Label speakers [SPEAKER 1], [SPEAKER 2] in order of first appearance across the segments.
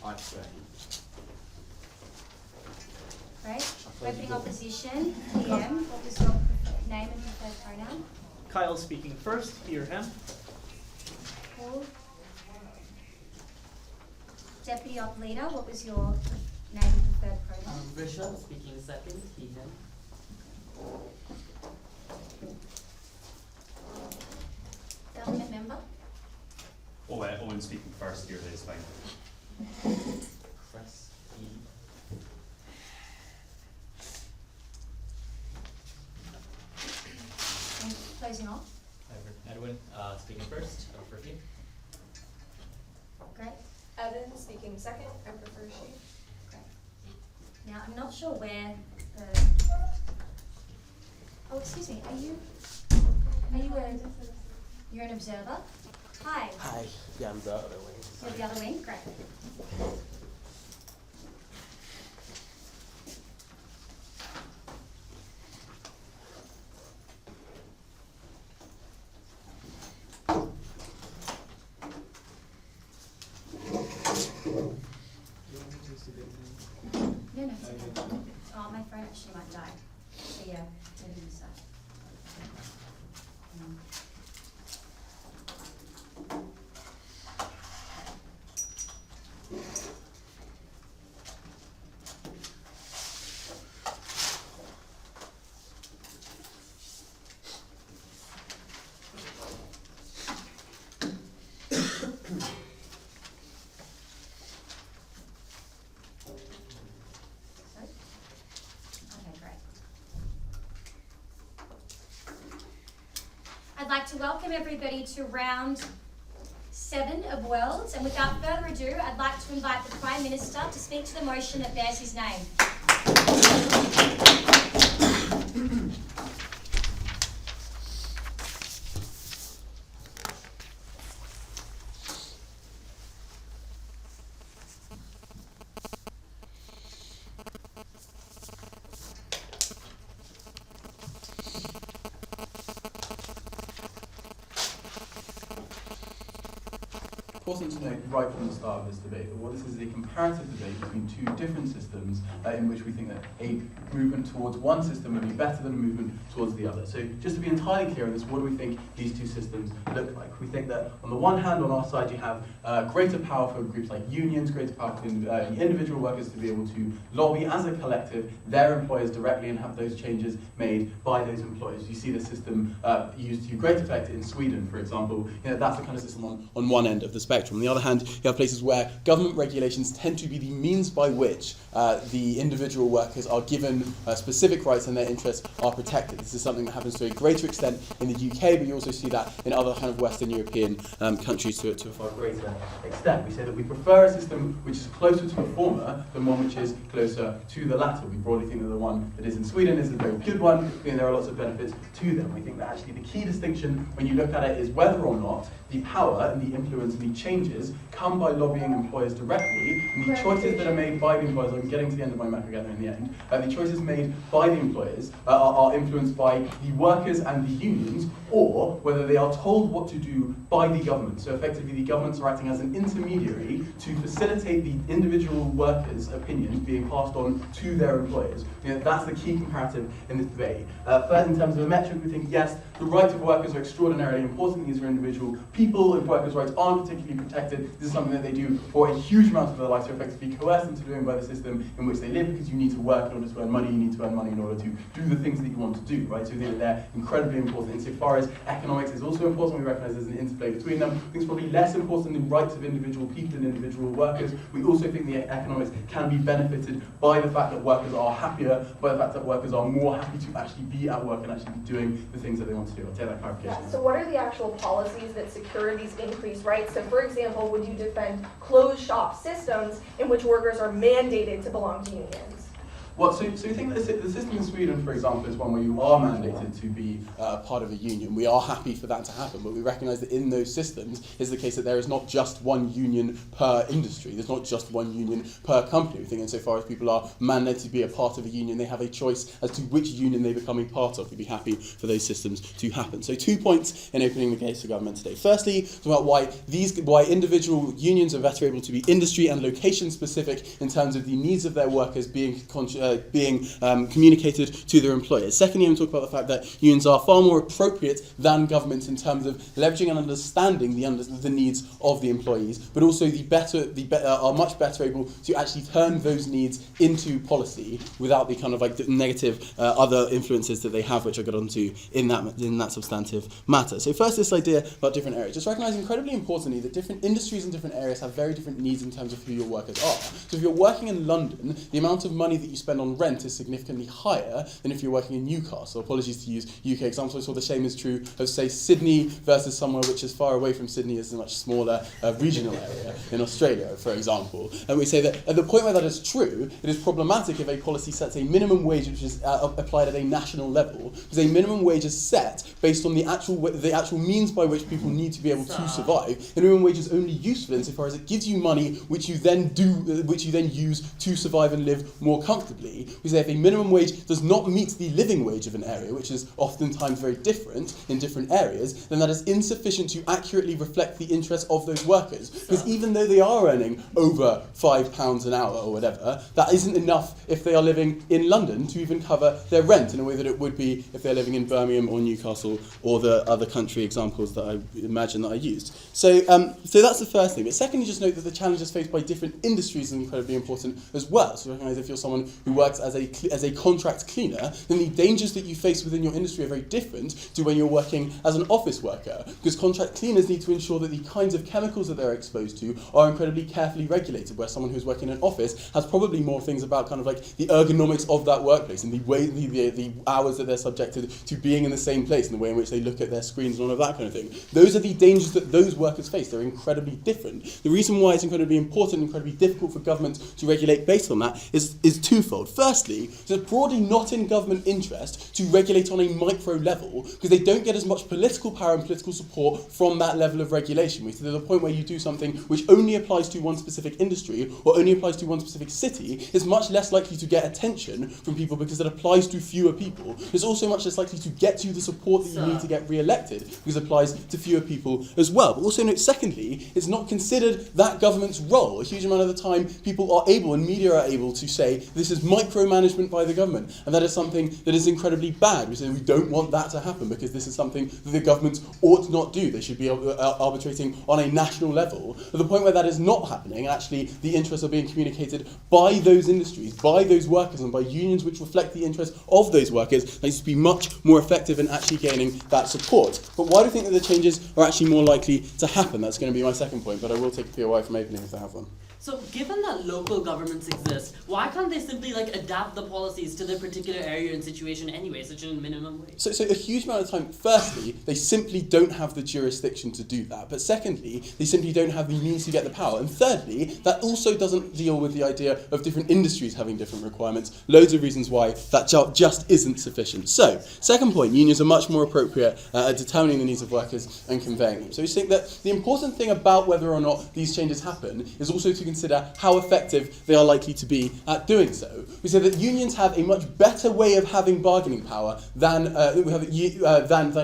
[SPEAKER 1] 5:30.
[SPEAKER 2] Great. Opening opposition, PM. What was your name and preferred pronoun?
[SPEAKER 3] Kyle speaking first, he or him.
[SPEAKER 2] Paul. Deputy Op Leader, what was your name and preferred pronoun?
[SPEAKER 4] Risha speaking second, he, him.
[SPEAKER 2] Government member?
[SPEAKER 5] Owen speaking first, here it is fine.
[SPEAKER 4] Press, he.
[SPEAKER 2] And closing off.
[SPEAKER 4] Edwin speaking first, I prefer she.
[SPEAKER 2] Great.
[SPEAKER 6] Evan speaking second, I prefer she.
[SPEAKER 2] Great. Now I'm not sure where the. Oh, excuse me. You're an observer? Hi.
[SPEAKER 7] Hi. Yeah, I'm the other way.
[SPEAKER 2] You're the other wing? Great. No, it's okay. Oh, my phone actually might die. So yeah, maybe use that. I'd like to welcome everybody to round 7 of Worlds, and without further ado, I'd like to invite the Prime Minister to speak to the motion that bears his name.
[SPEAKER 8] Important to note right from the start of this debate that what this is a comparative debate between two different systems in which we think that a movement towards one system would be better than a movement towards the other. So just to be entirely clear on this, what do we think these two systems look like? We think that on the one hand, on our side, you have greater power for groups like unions, greater power for individual workers to be able to lobby as a collective their employers directly and have those changes made by those employers. You see the system used to great effect in Sweden, for example. That's the kind of system on one end of the spectrum. On the other hand, you have places where government regulations tend to be the means by which the individual workers are given specific rights and their interests are protected. This is something that happens to a greater extent in the UK, but you also see that in other kind of Western European countries to a far greater extent. We say that we prefer a system which is closer to the former than one which is closer to the latter. We broadly think that the one that is in Sweden is a very good one. We think there are lots of benefits to them. We think that actually the key distinction when you look at it is whether or not the power and the influence and the changes come by lobbying employers directly, and the choices that are made by the employers, I'm getting to the end of my map again in the end, the choices made by the employers are influenced by the workers and the unions, or whether they are told what to do by the government. So effectively the governments are acting as an intermediary to facilitate the individual workers' opinions being passed on to their employers. That's the key comparative in this debate. First, in terms of a metric, we think yes, the rights of workers are extraordinarily important. These are individual people, and workers' rights aren't particularly protected. This is something that they do for a huge amount of their lives, to effectively coerce them to doing by the system in which they live, because you need to work in order to earn money, you need to earn money in order to do the things that you want to do, right? So we think that they're incredibly important. Insofar as economics is also important, we recognise there's an interplay between them. I think it's probably less important than the rights of individual people and individual workers. We also think the economics can be benefited by the fact that workers are happier, by the fact that workers are more happy to actually be at work and actually be doing the things that they want to do. I'll take that clarification.
[SPEAKER 6] Yeah, so what are the actual policies that secure these increased rights? So for example, would you defend closed shop systems in which workers are mandated to belong to unions?
[SPEAKER 8] So we think that the system in Sweden, for example, is one where you are mandated to be part of a union. We are happy for that to happen, but we recognise that in those systems is the case that there is not just one union per industry. There's not just one union per company. We think insofar as people are mandated to be a part of a union, they have a choice as to which union they become a part of. We'd be happy for those systems to happen. So 2 points in opening the case for government today. Firstly, it's about why individual unions are better able to be industry and location specific in terms of the needs of their workers being communicated to their employers. Secondly, I'm talking about the fact that unions are far more appropriate than government in terms of leveraging and understanding the needs of the employees, but also are much better able to actually turn those needs into policy without the kind of the negative other influences that they have, which I got onto in that substantive matter. So first, this idea about different areas. Just recognise incredibly importantly that different industries and different areas have very different needs in terms of who your workers are. So if you're working in London, the amount of money that you spend on rent is significantly higher than if you're working in Newcastle. Apologies to use UK examples, so the same is true of, say, Sydney versus somewhere which is far away from Sydney, is a much smaller regional area in Australia, for example. And we say that at the point where that is true, it is problematic if a policy sets a minimum wage which is applied at a national level, because a minimum wage is set based on the actual means by which people need to be able to survive. The minimum wage is only useful insofar as it gives you money which you then use to survive and live more comfortably. We say if a minimum wage does not meet the living wage of an area, which is oftentimes very different in different areas, then that is insufficient to accurately reflect the interests of those workers. Because even though they are earning over £5 an hour or whatever, that isn't enough if they are living in London to even cover their rent in a way that it would be if they're living in Birmingham or Newcastle or the other country examples that I imagine that I used. So that's the first thing. But secondly, just note that the challenges faced by different industries are incredibly important as well. So recognise if you're someone who works as a contract cleaner, then the dangers that you face within your industry are very different to when you're working as an office worker, because contract cleaners need to ensure that the kinds of chemicals that they're exposed to are incredibly carefully regulated, where someone who's working in an office has probably more things about kind of the ergonomics of that workplace and the way the hours that they're subjected to being in the same place and the way in which they look at their screens and all of that kind of thing. Those are the dangers that those workers face. They're incredibly different. The reason why it's incredibly important and incredibly difficult for government to regulate based on that is twofold. Firstly, it's broadly not in government interest to regulate on a micro level, because they don't get as much political power and political support from that level of regulation. We see there's a point where you do something which only applies to one specific industry or only applies to one specific city, is much less likely to get attention from people because it applies to fewer people. It's also much less likely to get you the support that you need to get re-elected, because it applies to fewer people as well. But also note, secondly, it's not considered that government's role. A huge amount of the time, people are able, and media are able, to say this is micromanagement by the government, and that is something that is incredibly bad. We say we don't want that to happen because this is something that the government ought not do. They should be arbitrating on a national level. At the point where that is not happening, actually the interests are being communicated by those industries, by those workers, and by unions which reflect the interests of those workers, needs to be much more effective in actually gaining that support. But why do you think that the changes are actually more likely to happen? That's going to be my second point, but I will take a POI from opening if I have one.
[SPEAKER 1] So given that local governments exist, why can't they simply adapt the policies to their particular area and situation anyway, such as a minimum wage?
[SPEAKER 8] So a huge amount of time, firstly, they simply don't have the jurisdiction to do that. But secondly, they simply don't have the means to get the power. And thirdly, that also doesn't deal with the idea of different industries having different requirements. Loads of reasons why that just isn't sufficient. So, second point, unions are much more appropriate at determining the needs of workers and conveying them. So we think that the important thing about whether or not these changes happen is also to consider how effective they are likely to be at doing so. We say that unions have a much better way of having bargaining power than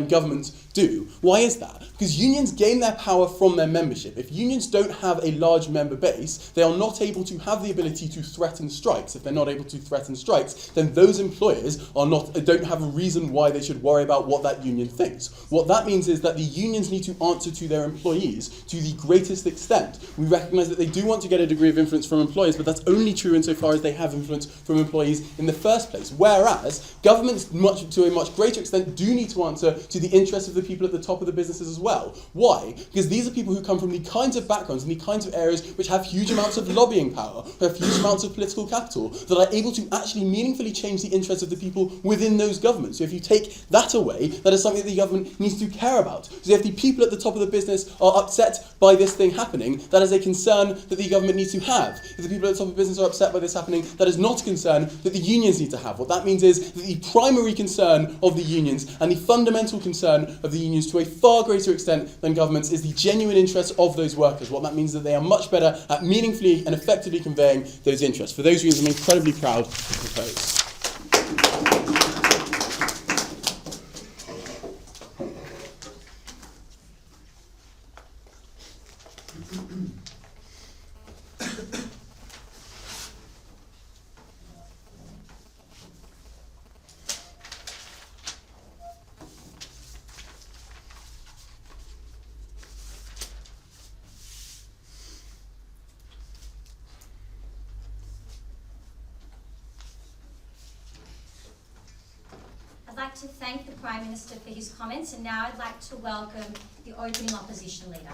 [SPEAKER 8] governments do. Why is that? Because unions gain their power from their membership. If unions don't have a large member base, they are not able to have the ability to threaten strikes. If they're not able to threaten strikes, then those employers don't have a reason why they should worry about what that union thinks. What that means is that the unions need to answer to their employees to the greatest extent. We recognise that they do want to get a degree of influence from employers, but that's only true insofar as they have influence from employees in the first place. Whereas governments, to a much greater extent, do need to answer to the interests of the the people at the top of the businesses as well. Why? Because these are people who come from the kinds of backgrounds and the kinds of areas which have huge amounts of lobbying power, who have huge amounts of political capital, that are able to actually meaningfully change the interests of the people within those governments. So if you take that away, that is something that the government needs to care about. So if the people at the top of the business are upset by this thing happening, that is a concern that the government needs to have. If the people at the top of the business are upset by this happening, that is not a concern that the unions need to have. What that means is that the primary concern of the unions and the fundamental concern of the unions to a far greater extent than governments is the genuine interests of those workers. What that means is that they are much better at meaningfully and effectively conveying those interests. For those reasons, I'm incredibly proud to propose.
[SPEAKER 2] I'd like to thank the Prime Minister for his comments, and now I'd like to welcome the opening opposition leader.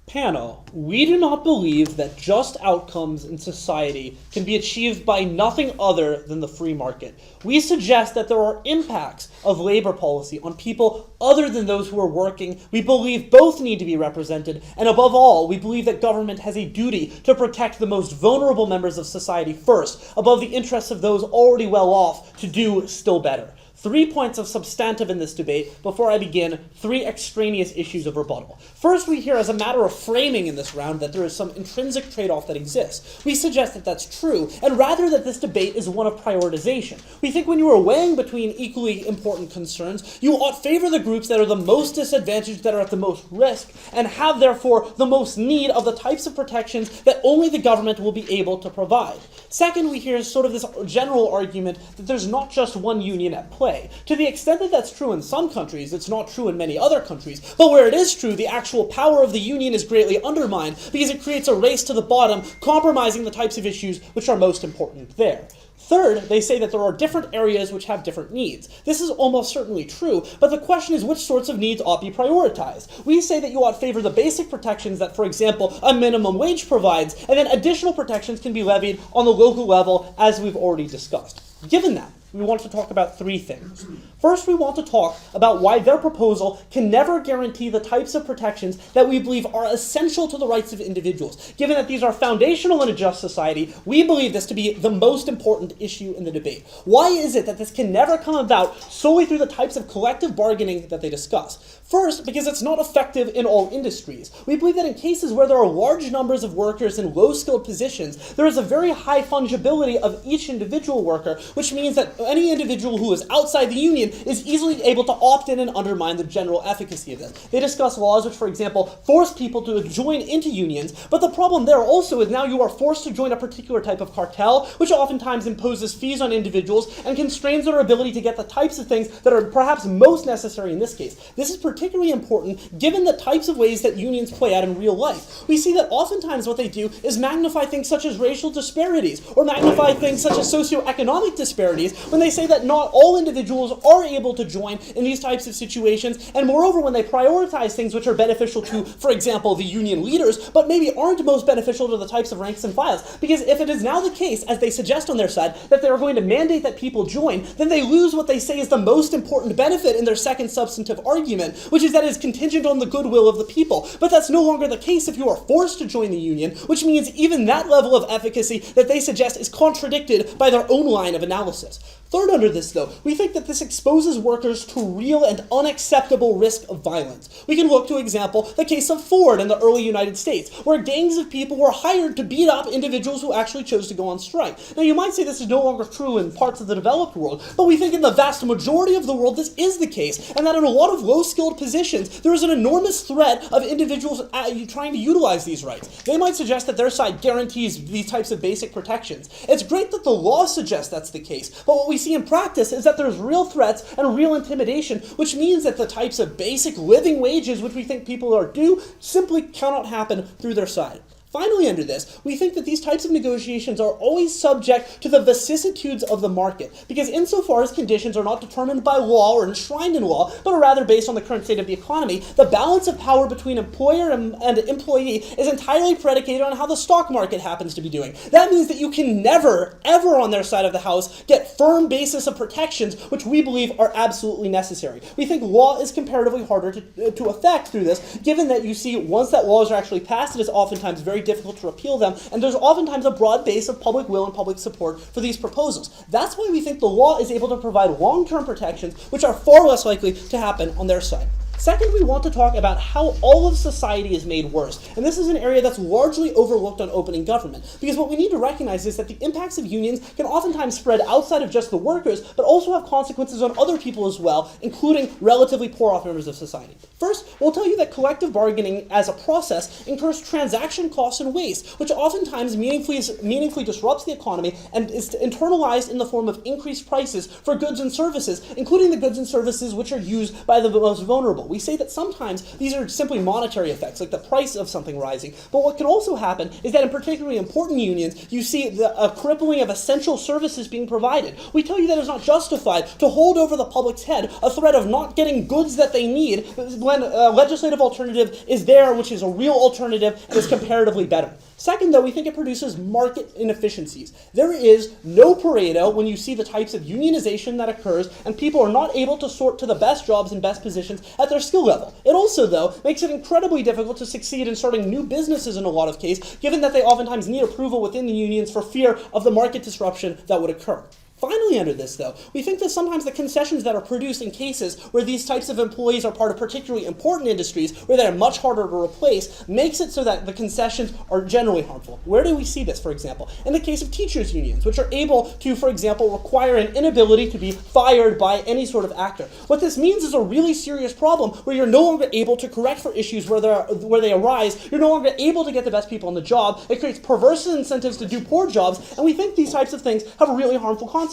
[SPEAKER 3] Panel, we do not believe that just outcomes in society can be achieved by nothing other than the free market. We suggest that there are impacts of labor policy on people other than those who are working. We believe both need to be represented, and above all, we believe that government has a duty to protect the most vulnerable members of society first, above the interests of those already well off to do still better. 3 points of substantive in this debate. Before I begin, 3 extraneous issues of rebuttal. First, we hear as a matter of framing in this round that there is some intrinsic trade-off that exists. We suggest that that's true, and rather that this debate is one of prioritization. We think when you are weighing between equally important concerns, you ought favor the groups that are the most disadvantaged, that are at the most risk, and have therefore the most need of the types of protections that only the government will be able to provide. Second, we hear sort of this general argument that there's not just one union at play. To the extent that that's true in some countries, it's not true in many other countries. But where it is true, the actual power of the union is greatly undermined because it creates a race to the bottom, compromising the types of issues which are most important there. Third, they say that there are different areas which have different needs. This is almost certainly true, but the question is which sorts of needs ought to be prioritized. We say that you ought to favor the basic protections that, for example, a minimum wage provides, and then additional protections can be levied on the local level, as we've already discussed. Given that, we want to talk about 3 things. First, we want to talk about why their proposal can never guarantee the types of protections that we believe are essential to the rights of individuals. Given that these are foundational in a just society, we believe this to be the most important issue in the debate. Why is it that this can never come about solely through the types of collective bargaining that they discuss? First, because it's not effective in all industries. We believe that in cases where there are large numbers of workers in low-skilled positions, there is a very high fungibility of each individual worker, which means that any individual who is outside the union is easily able to opt in and undermine the general efficacy of this. They discuss laws which, for example, force people to join into unions, but the problem there also is now you are forced to join a particular type of cartel, which oftentimes imposes fees on individuals and constrains their ability to get the types of things that are perhaps most necessary in this case. This is particularly important given the types of ways that unions play out in real life. We see that oftentimes what they do is magnify things such as racial disparities, or magnify things such as socioeconomic disparities, when they say that not all individuals are able to join in these types of situations, and moreover when they prioritize things which are beneficial to, for example, the union leaders, but maybe aren't most beneficial to the types of ranks and files. Because if it is now the case, as they suggest on their side, that they are going to mandate that people join, then they lose what they say is the most important benefit in their second substantive argument, which is that it is contingent on the goodwill of the people. But that's no longer the case if you are forced to join the union, which means even that level of efficacy that they suggest is contradicted by their own line of analysis. Third, under this, though, we think that this exposes workers to real and unacceptable risk of violence. We can look to, example, the case of Ford in the early United States, where gangs of people were hired to beat up individuals who actually chose to go on strike. Now, you might say this is no longer true in parts of the developed world, but we think in the vast majority of the world this is the case, and that in a lot of low-skilled positions, there is an enormous threat of individuals trying to utilize these rights. They might suggest that their side guarantees these types of basic protections. It's great that the law suggests that's the case, but what we see in practice is that there's real threats and real intimidation, which means that the types of basic living wages which we think people are due simply cannot happen through their side. Finally, under this, we think that these types of negotiations are always subject to the vicissitudes of the market, because insofar as conditions are not determined by law or enshrined in law, but are rather based on the current state of the economy, the balance of power between employer and employee is entirely predicated on how the stock market happens to be doing. That means that you can never, ever on their side of the house get firm basis of protections, which we believe are absolutely necessary. We think law is comparatively harder to affect through this, given that you see once that laws are actually passed, it is oftentimes very difficult to repeal them, and there's oftentimes a broad base of public will and public support for these proposals. That's why we think the law is able to provide long-term protections, which are far less likely to happen on their side. Second, we want to talk about how all of society is made worse. And this is an area that's largely overlooked on opening government. Because what we need to recognize is that the impacts of unions can oftentimes spread outside of just the workers, but also have consequences on other people as well, including relatively poor-off members of society. First, we'll tell you that collective bargaining as a process incurs transaction costs and waste, which oftentimes meaningfully disrupts the economy and is internalized in the form of increased prices for goods and services, including the goods and services which are used by the most vulnerable. We say that sometimes these are simply monetary effects, like the price of something rising. But what can also happen is that in particularly important unions, you see a crippling of essential services being provided. We tell you that it's not justified to hold over the public's head a threat of not getting goods that they need when a legislative alternative is there, which is a real alternative and is comparatively better. Second, though, we think it produces market inefficiencies. There is no Pareto when you see the types of unionization that occurs and people are not able to sort to the best jobs and best positions at their skill level. It also, though, makes it incredibly difficult to succeed in starting new businesses in a lot of cases, given that they oftentimes need approval within the unions for fear of the market disruption that would occur. Finally, under this, though, we think that sometimes the concessions that are produced in cases where these types of employees are part of particularly important industries, where they're much harder to replace, makes it so that the concessions are generally harmful. Where do we see this, for example? In the case of teachers' unions, which are able to, for example, require an inability to be fired by any sort of actor. What this means is a really serious problem where you're no longer able to correct for issues where they arise. You're no longer able to get the best people on the job. It creates perverse incentives to do poor jobs, and we think these types of things have really harmful consequences.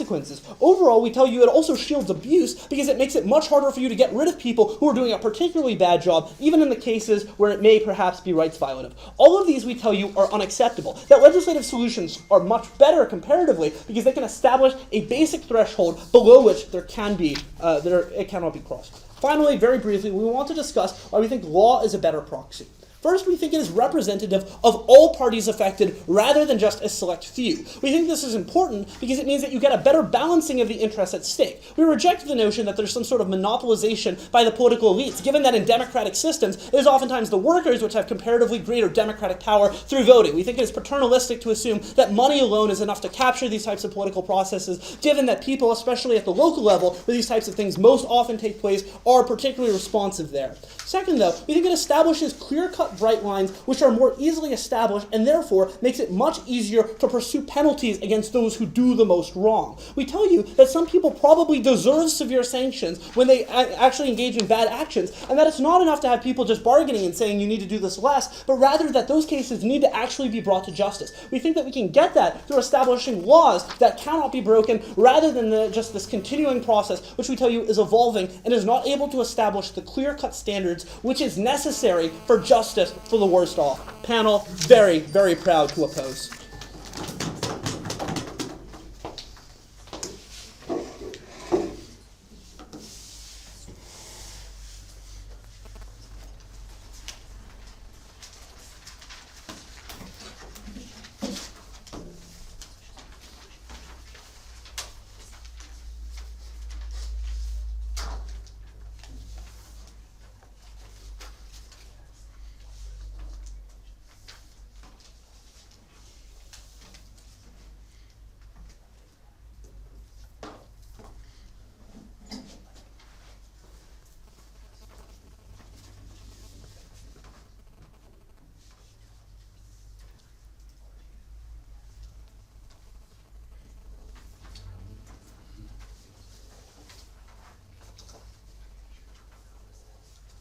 [SPEAKER 3] Overall, we tell you it also shields abuse because it makes it much harder for you to get rid of people who are doing a particularly bad job, even in the cases where it may perhaps be rights violative. All of these, we tell you, are unacceptable. That legislative solutions are much better comparatively because they can establish a basic threshold below which it cannot be crossed. Finally, very briefly, we want to discuss why we think law is a better proxy. First, we think it is representative of all parties affected rather than just a select few. We think this is important because it means that you get a better balancing of the interests at stake. We reject the notion that there's some sort of monopolization by the political elites, given that in democratic systems, it is oftentimes the workers which have comparatively greater democratic power through voting. We think it is paternalistic to assume that money alone is enough to capture these types of political processes, given that people, especially at the local level, where these types of things most often take place, are particularly responsive there. Second, though, we think it establishes clear-cut bright lines which are more easily established and therefore makes it much easier to pursue penalties against those who do the most wrong. We tell you that some people probably deserve severe sanctions when they actually engage in bad actions, and that it's not enough to have people just bargaining and saying you need to do this less, but rather that those cases need to actually be brought to justice. We think that we can get that through establishing laws that cannot be broken rather than just this continuing process which we tell you is evolving and is not able to establish the clear-cut standards which is necessary for justice for the worst off. Panel, very, very proud to oppose.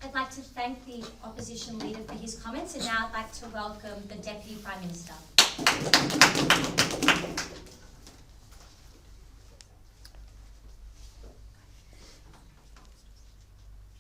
[SPEAKER 2] I'd like to thank the opposition leader for his comments, and now I'd like to welcome the Deputy Prime Minister.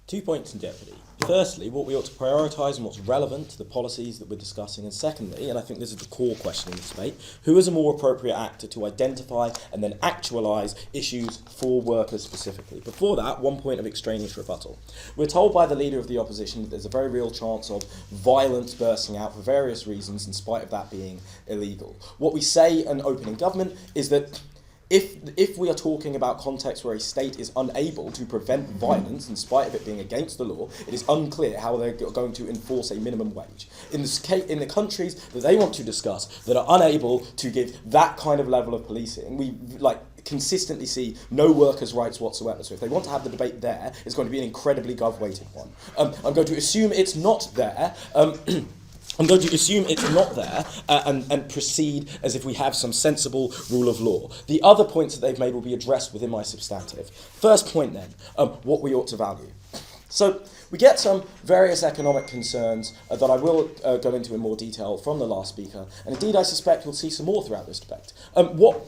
[SPEAKER 7] 2 points in jeopardy. Firstly, what we ought to prioritise and what's relevant to the policies that we're discussing. And secondly, and I think this is the core question in this debate, who is a more appropriate actor to identify and then actualise issues for workers specifically? Before that, 1 point of extraneous rebuttal. We're told by the Leader of the Opposition that there's a very real chance of violence bursting out for various reasons in spite of that being illegal. What we say in opening government is that if we are talking about contexts where a state is unable to prevent violence in spite of it being against the law, it is unclear how they're going to enforce a minimum wage. In this case, in the countries that they want to discuss that are unable to give that kind of level of policing, we consistently see no workers' rights whatsoever. So if they want to have the debate there, it's going to be an incredibly gov-weighted one. I'm going to assume it's not there. I'm going to assume it's not there and proceed as if we have some sensible rule of law. The other points that they've made will be addressed within my substantive. First point then, what we ought to value. So we get some various economic concerns that I will go into in more detail from the last speaker, and indeed I suspect you'll see some more throughout this debate. What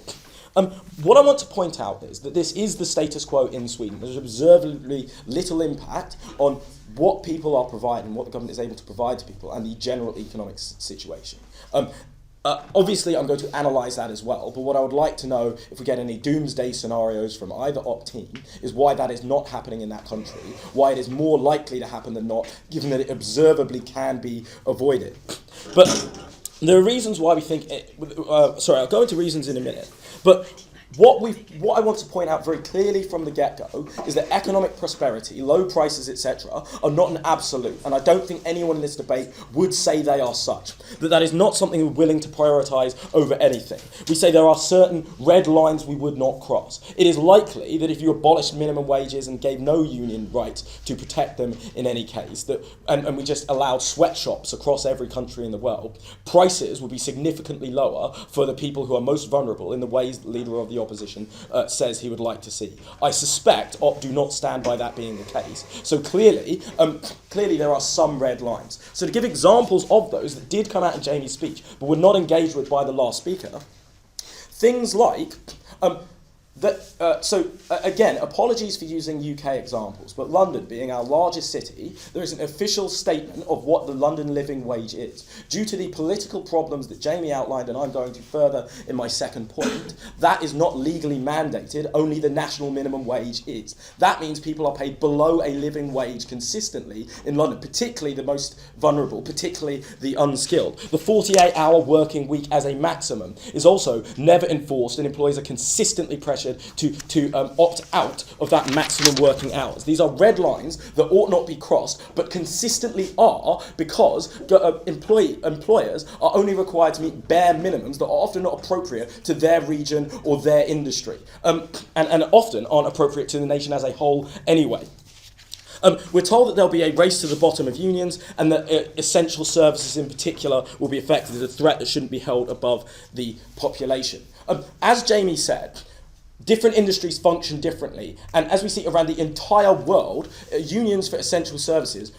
[SPEAKER 7] I want to point out is that this is the status quo in Sweden. There's observably little impact on what people are providing, what the government is able to provide to people, and the general economic situation. Obviously, I'm going to analyse that as well, but what I would like to know, if we get any doomsday scenarios from either team, is why that is not happening in that country, why it is more likely to happen than not, given that it observably can be avoided. But there are reasons why we think I'll go into reasons in a minute. But what I want to point out very clearly from the get-go is that economic prosperity, low prices, etc., are not an absolute, and I don't think anyone in this debate would say they are such. That is not something we're willing to prioritise over anything. We say there are certain red lines we would not cross. It is likely that if you abolished minimum wages and gave no union rights to protect them in any case, and we just allowed sweatshops across every country in the world, prices would be significantly lower for the people who are most vulnerable in the ways the Leader of the Opposition says he would like to see. I suspect do not stand by that being the case. So clearly there are some red lines. So to give examples of those that did come out in Jamie's speech, but were not engaged with by the last speaker, things like again, apologies for using UK examples, but London being our largest city, there is an official statement of what the London living wage is. Due to the political problems that Jamie outlined, and I'm going to further in my second point, that is not legally mandated, only the national minimum wage is. That means people are paid below a living wage consistently in London, particularly the most vulnerable, particularly the unskilled. The 48-hour working week as a maximum is also never enforced, and employees are consistently pressured to opt out of that maximum working hours. These are red lines that ought not be crossed, but consistently are, because employers are only required to meet bare minimums that are often not appropriate to their region or their industry, and often aren't appropriate to the nation as a whole anyway. We're told that there'll be a race to the bottom of unions, and that essential services in particular will be affected as a threat that shouldn't be held above the population. As Jamie said, different industries function differently, and as we see around the entire world, unions for essential services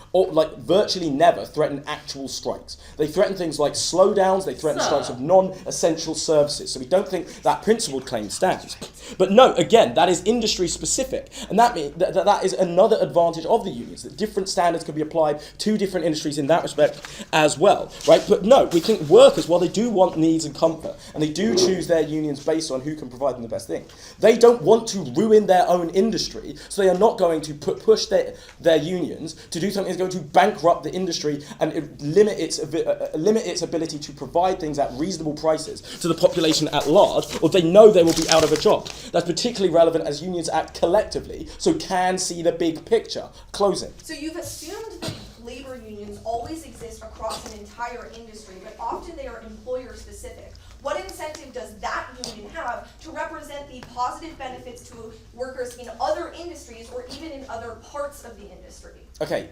[SPEAKER 7] virtually never threaten actual strikes. They threaten things like slowdowns, they threaten strikes of non-essential services, so we don't think that principled claim stands. But no, again, that is industry specific, and that means that is another advantage of the unions, that different standards can be applied to different industries in that respect as well, right? But no, we think workers, while they do want needs and comfort, and they do choose their unions based on who can provide them the best thing, they don't want to ruin their own industry, so they are not going to push their unions to do something that's going to bankrupt the industry and limit its ability to provide things at reasonable prices to the population at large, or they know they will be out of a job. That's particularly relevant as unions act collectively, so can see the big picture. Closing.
[SPEAKER 6] So you've assumed that labor unions always exist across an entire industry, but often they are employer specific. What incentive does that union have to represent the positive benefits to workers in other industries or even in other parts of the industry? Okay,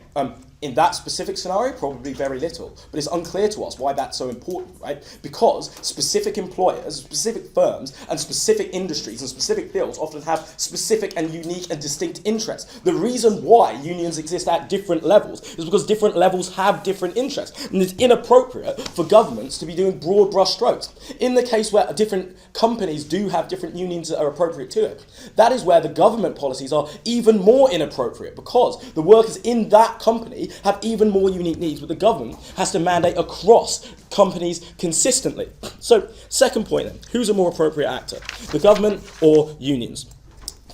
[SPEAKER 6] in that specific scenario, probably very little. But it's unclear to us why that's so important, right? Because specific employers, specific firms, and specific industries and specific fields often have specific and unique and distinct interests. The reason why unions exist at different levels is because different levels have different interests. And it's inappropriate for governments to be doing broad brush strokes.
[SPEAKER 7] in the case where different companies do have different unions that are appropriate to it, that is where the government policies are even more inappropriate, because the workers in that company have even more unique needs, but the government has to mandate across companies consistently. So, second point then, who's a more appropriate actor, the government or unions?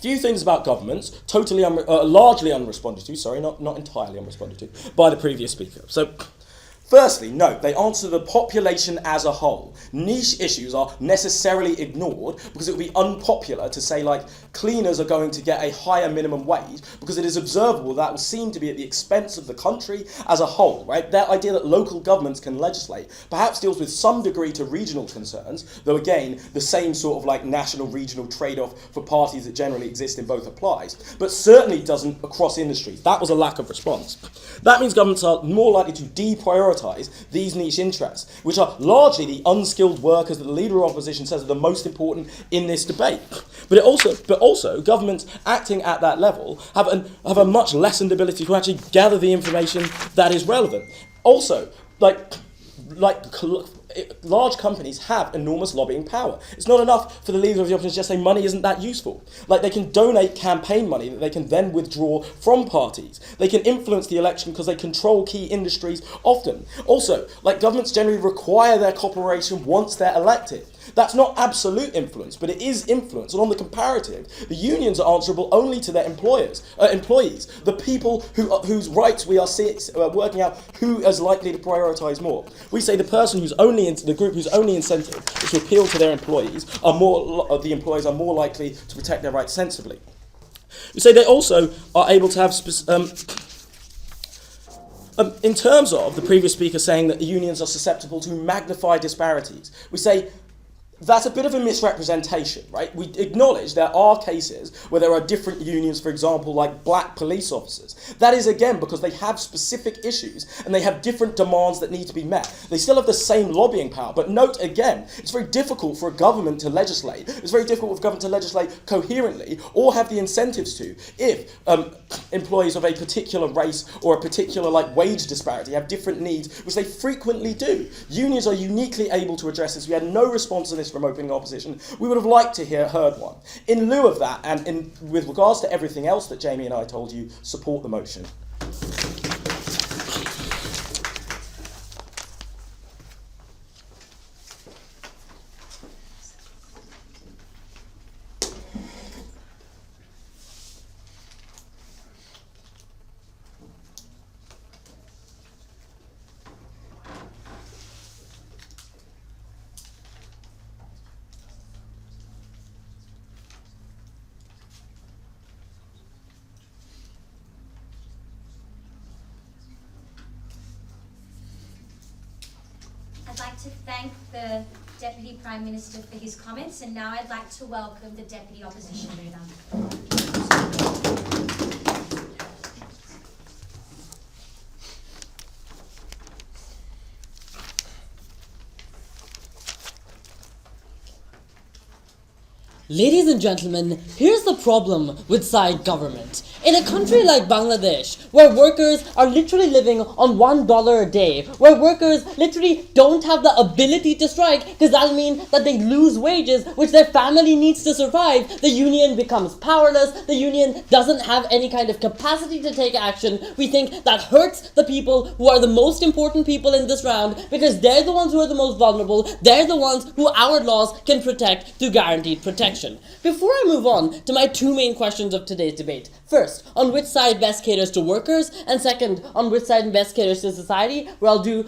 [SPEAKER 7] Few things about governments, largely unresponded to, not entirely unresponded to, by the previous speaker. So, firstly, no, they answer the population as a whole. Niche issues are necessarily ignored because it would be unpopular to say, like, cleaners are going to get a higher minimum wage because it is observable that will seem to be at the expense of the country as a whole, right? That idea that local governments can legislate perhaps deals with some degree to regional concerns, though again, the same sort of like national-regional trade-off for parties that generally exist in both applies, but certainly doesn't across industries. That was a lack of response. That means governments are more likely to deprioritise these niche interests, which are largely the unskilled workers that the Leader of Opposition says are the most important in this debate. But also, governments acting at that level have a much lessened ability to actually gather the information that is relevant. Also, large companies have enormous lobbying power. It's not enough for the Leader of the Opposition to just say money isn't that useful. Like, they can donate campaign money that they can then withdraw from parties. They can influence the election because they control key industries often. Also, like, governments generally require their cooperation once they're elected. That's not absolute influence, but it is influence. And on the comparative, the unions are answerable only to their employees, the people whose rights we are working out who is likely to prioritise more. We say the group whose only incentive is to appeal to their employees the employees are more likely to protect their rights sensibly. We say they also are able to have in terms of the previous speaker saying that the unions are susceptible to magnify disparities, we say that's a bit of a misrepresentation, right? We acknowledge there are cases where there are different unions, for example, like black police officers. That is, again, because they have specific issues and they have different demands that need to be met. They still have the same lobbying power, but note again, it's very difficult for a government to legislate. It's very difficult for government to legislate coherently or have the incentives to if employees of a particular race or a particular wage disparity have different needs, which they frequently do. Unions are uniquely able to address this. We had no response to this from opening opposition. We would have liked to heard one. In lieu of that, and with regards to everything else that Jamie and I told you, support the motion.
[SPEAKER 2] I'd like to thank the Deputy Prime Minister for his comments, and now I'd like to welcome the Deputy Opposition Leader.
[SPEAKER 1] Ladies and gentlemen, here's the problem with side government. In a country like Bangladesh, where workers are literally living on $1 a day, where workers literally don't have the ability to strike because that'll mean that they lose wages which their family needs to survive, the union becomes powerless, the union doesn't have any kind of capacity to take action. We think that hurts the people who are the most important people in this round because they're the ones who are the most vulnerable, they're the ones who our laws can protect through guaranteed protection. Before I move on to my two main questions of today's debate, first, on which side best caters to workers, and second, on which side best caters to society, where I'll do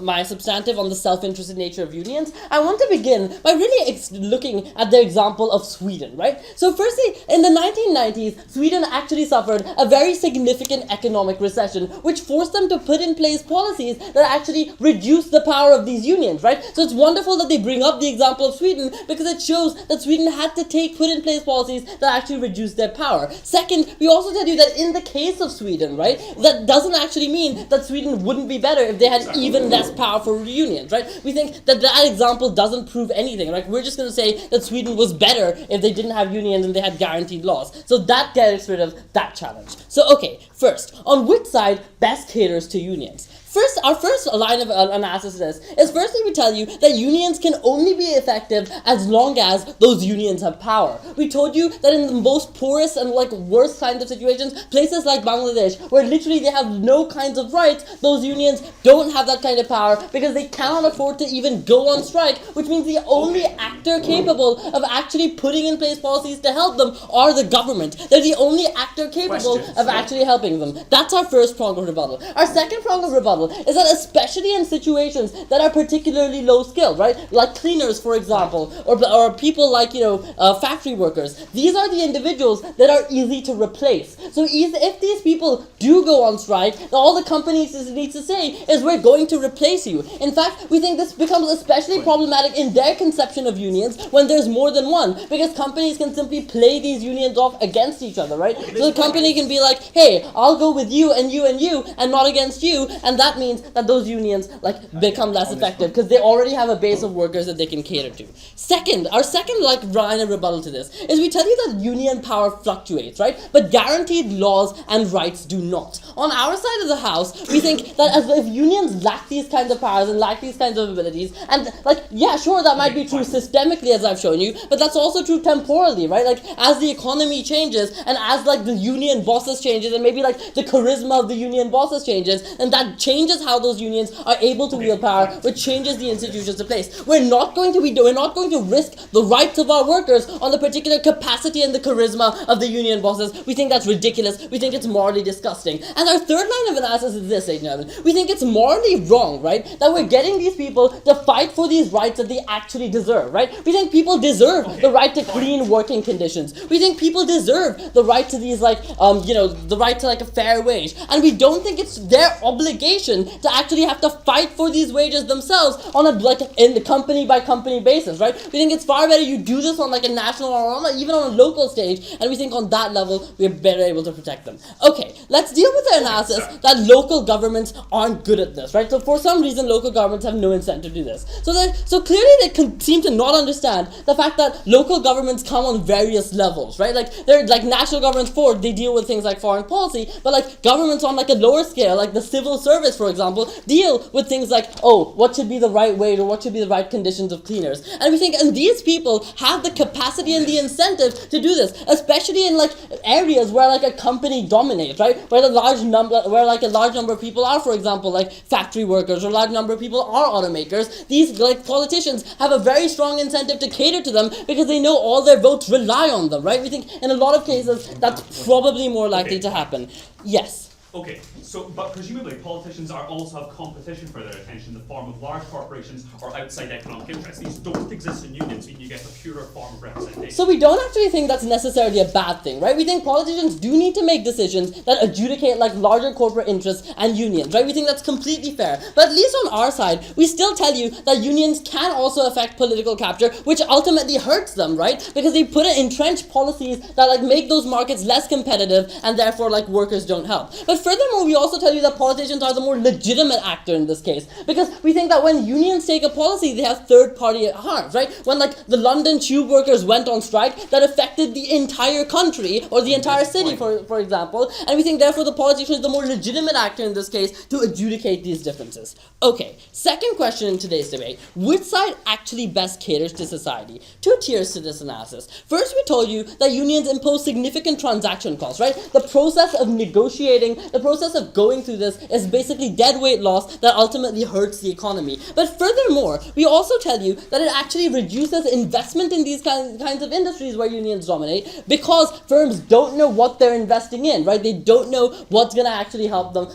[SPEAKER 1] my substantive on the self-interested nature of unions, I want to begin by really looking at the example of Sweden, right? So firstly, in the 1990s, Sweden actually suffered a very significant economic recession, which forced them to put in place policies that actually reduced the power of these unions, right? So it's wonderful that they bring up the example of Sweden because it shows that Sweden had to put in place policies that actually reduce their power. Second, we also tell you that in the case of Sweden, right, that doesn't actually mean that Sweden wouldn't be better if they had even less powerful unions, right? We think that that example doesn't prove anything, right? We're just going to say that Sweden was better if they didn't have unions and they had guaranteed laws. So that gets rid of that challenge. So, okay, first, on which side best caters to unions? First, our first line of analysis of this is firstly we tell you that unions can only be effective as long as those unions have power. We told you that in the most poorest and worst kinds of situations, places like Bangladesh, where literally they have no kinds of rights, those unions don't have that kind of power because they cannot afford to even go on strike, which means the only actor capable of actually putting in place policies to help them are the government. They're the only actor capable of actually helping them. That's our first prong of rebuttal. Our second prong of rebuttal is that especially in situations that are particularly low skilled, right? Like cleaners, for example, or people like, factory workers. These are the individuals that are easy to replace. So if these people do go on strike, all the companies need to say is we're going to replace you. In fact, we think this becomes especially problematic in their conception of unions when there's more than one, because companies can simply play these unions off against each other, right? So the company can be like, hey, I'll go with you and you and you and not against you, and that means that those unions become less effective because they already have a base of workers that they can cater to. Our second line of rebuttal to this is we tell you that union power fluctuates, right? But guaranteed laws and rights do not. On our side of the house, we think that if unions lack these kinds of powers and lack these kinds of abilities, and sure, that might be true systemically as I've shown you, but that's also true temporally, right? As the economy changes and as the union bosses changes and maybe the charisma of the union bosses changes, and that changes how those unions are able to wield power, which changes the institutions to place. We're not going to risk the rights of our workers on the particular capacity and the charisma of the union bosses. We think that's ridiculous. We think it's morally disgusting. And our third line of analysis is this, ladies and gentlemen. We think it's morally wrong, right, that we're getting these people to fight for these rights that they actually deserve, right? We think people deserve the right to clean working conditions. We think people deserve the right to these, the right to a fair wage. And we don't think it's their obligation to actually have to fight for these wages themselves on in the company by company basis, right? We think it's far better you do this on a national or even on a local stage, and we think on that level we're better able to protect them. Okay, let's deal with the analysis that local governments aren't good at this, right? So for some reason local governments have no incentive to do this. So clearly they seem to not understand the fact that local governments come on various levels, right? They're national governments they deal with things like foreign policy, but governments on a lower scale, like the civil service, for example, deal with things like, what should be the right wage or what should be the right conditions of cleaners. And we think, and these people have the capacity and the incentive to do this, especially in areas where a company dominates, right? Where a large number of people are, for example, factory workers, or a large number of people are automakers. These politicians have a very strong incentive to cater to them because they know all their votes rely on them, right? We think in a lot of cases that's probably more likely to happen. Yes.
[SPEAKER 5] Okay, but presumably politicians also have competition for their attention in the form of large corporations or outside economic interests. These don't exist in unions, so you get a purer form of representation.
[SPEAKER 1] So we don't actually think that's necessarily a bad thing, right? We think politicians do need to make decisions that adjudicate larger corporate interests and unions, right? We think that's completely fair. But at least on our side, we still tell you that unions can also affect political capture, which ultimately hurts them, right? Because they put in entrenched policies that make those markets less competitive and therefore workers don't help. But furthermore, we also tell you that politicians are the more legitimate actor in this case, because we think that when unions take a policy, they have third-party harms, right? When the London tube workers went on strike, that affected the entire country or the entire city, for example, and we think therefore the politician is the more legitimate actor in this case to adjudicate these differences. Okay, second question in today's debate: which side actually best caters to society? Two tiers to this analysis. First, we told you that unions impose significant transaction costs, right? The process of negotiating, the process of going through this is basically dead weight loss that ultimately hurts the economy. But furthermore, we also tell you that it actually reduces investment in these kinds of industries where unions dominate, because firms don't know what they're investing in, right? They don't know what's going to actually help them.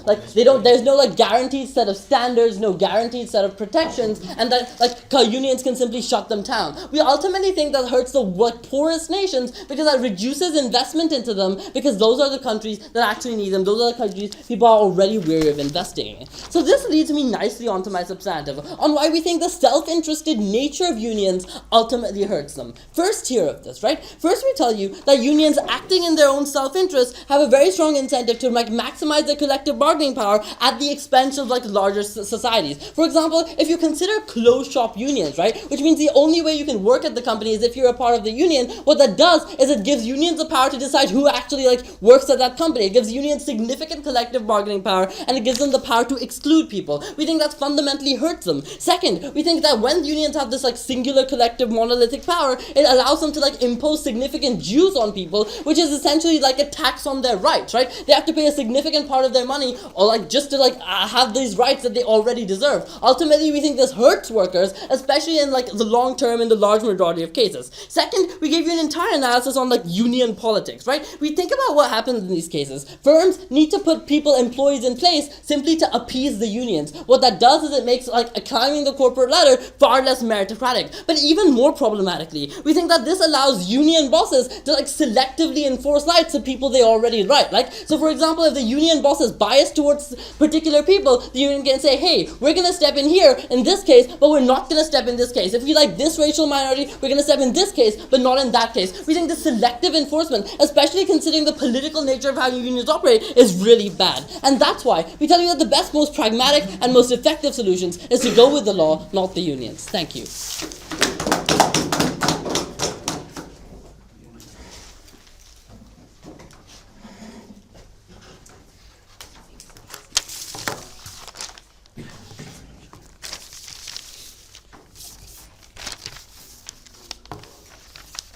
[SPEAKER 1] There's no guaranteed set of standards, no guaranteed set of protections, and that unions can simply shut them down. We ultimately think that hurts the poorest nations because that reduces investment into them, because those are the countries that actually need them. Those are the countries people are already wary of investing in. So this leads me nicely onto my substantive on why we think the self-interested nature of unions ultimately hurts them. First tier of this, right? First we tell you that unions acting in their own self-interest have a very strong incentive to maximize their collective bargaining power at the expense of larger societies. For example, if you consider closed shop unions, right, which means the only way you can work at the company is if you're a part of the union, what that does is it gives unions the power to decide who actually works at that company. It gives unions significant significant collective bargaining power, and it gives them the power to exclude people. We think that fundamentally hurts them. Second, we think that when unions have this like singular collective monolithic power, it allows them to like impose significant dues on people, which is essentially like a tax on their rights, right? They have to pay a significant part of their money, or like just to like have these rights that they already deserve. Ultimately, we think this hurts workers, especially in like the long term in the large majority of cases. Second, we gave you an entire analysis on like union politics, right? We think about what happens in these cases. Firms need to put employees in place simply to appease the unions. What that does is it makes like climbing the corporate ladder far less meritocratic. But even more problematically, we think that this allows union bosses to like selectively enforce rights to people they already like. So for example, if the union boss is biased towards particular people, the union can say, hey, we're gonna step in here in this case, but we're not gonna step in this case. If we like this racial minority, we're gonna step in this case, but not in that case. We think the selective enforcement, especially considering the political nature of how unions operate, is really bad. And that's why we tell you that the best, most pragmatic, and most effective solutions is to go with the law, not the unions. Thank you.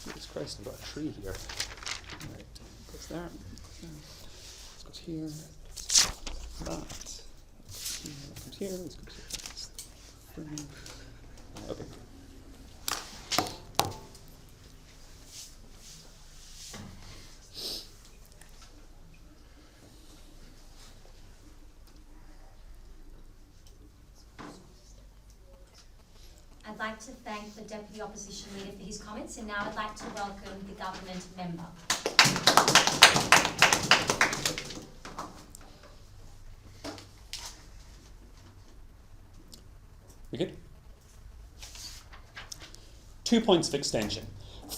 [SPEAKER 5] Jesus Christ, I've got a tree here. Right, goes there. This goes here. That. This goes here. This goes here. Okay.
[SPEAKER 2] I'd like to thank the Deputy Opposition Leader for his comments, and now I'd like to welcome the government member.
[SPEAKER 5] We good? 2 points of extension.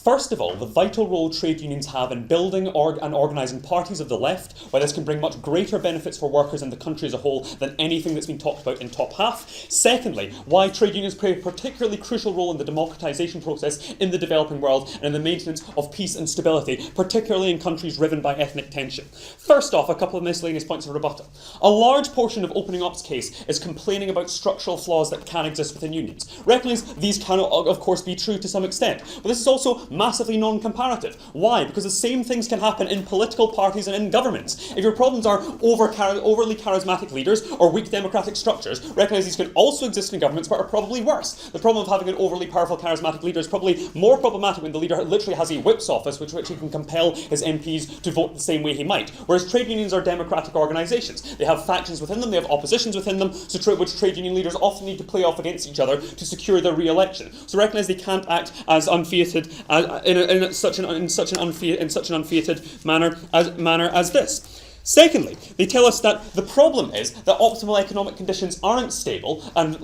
[SPEAKER 5] First of all, the vital role trade unions have in building and organising parties of the left, where this can bring much greater benefits for workers in the country as a whole than anything that's been talked about in top half. Secondly, why trade unions play a particularly crucial role in the democratisation process in the developing world and in the maintenance of peace and stability, particularly in countries riven by ethnic tension. First off, a couple of miscellaneous points of rebuttal. A large portion of Opening Up's case is complaining about structural flaws that can exist within unions. Recognise these cannot, of course, be true to some extent, but this is also massively non-comparative. Why? Because the same things can happen in political parties and in governments. If your problems are overly charismatic leaders or weak democratic structures, recognise these can also exist in governments but are probably worse. The problem of having an overly powerful charismatic leader is probably more problematic when the leader literally has a whip's office which he can compel his MPs to vote the same way he might. Whereas trade unions are democratic organisations. They have factions within them, they have oppositions within them, which trade union leaders often need to play off against each other to secure their re-election. So recognise they can't act as unfeated in such an unfeated manner as this. Secondly, they tell us that the problem is that optimal economic conditions aren't stable, and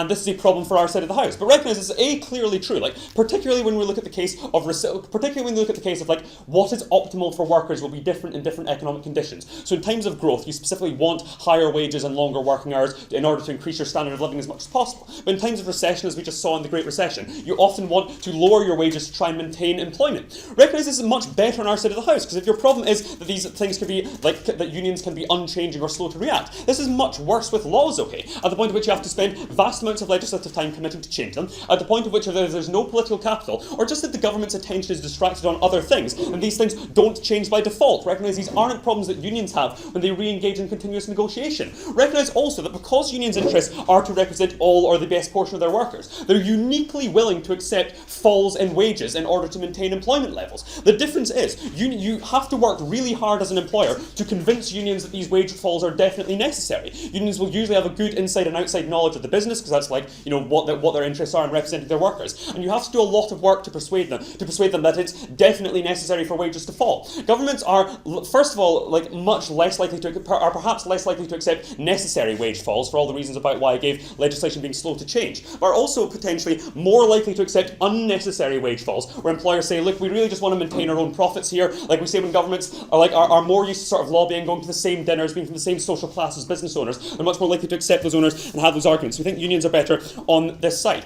[SPEAKER 5] this is a problem for our side of the house. But recognise this is clearly true. Particularly when we look at the case of what is optimal for workers will be different in different economic conditions. So in times of growth, you specifically want higher wages and longer working hours in order to increase your standard of living as much as possible. But in times of recession, as we just saw in the Great Recession, you often want to lower your wages to try and maintain employment. Recognise this is much better on our side of the house, because if your problem is that these things can be that unions can be unchanging or slow to react. This is much worse with laws, okay? At the point at which you have to spend vast amounts of legislative time committing to change them, at the point at which there's no political capital, or just that the government's attention is distracted on other things, and these things don't change by default. Recognise these aren't problems that unions have when they re-engage in continuous negotiation. Recognise also that because unions' interests are to represent all or the best portion of their workers, they're uniquely willing to accept falls in wages in order to maintain employment levels. The difference is, you have to work really hard as an employer to convince unions that these wage falls are definitely necessary. Unions will usually have a good inside and outside knowledge of the business, because that's what their interests are in representing their workers. And you have to do a lot of work to persuade them that it's definitely necessary for wages to fall. Governments are, first of all, perhaps less likely to accept necessary wage falls for all the reasons about why I gave legislation being slow to change, but are also potentially more likely to accept unnecessary wage falls, where employers say, look, we really just want to maintain our own profits here. Like we say when governments are more used to sort of lobbying, going to the same dinners, being from the same social class as business owners, they're much more likely to accept those owners and have those arguments. We think unions are better on this side.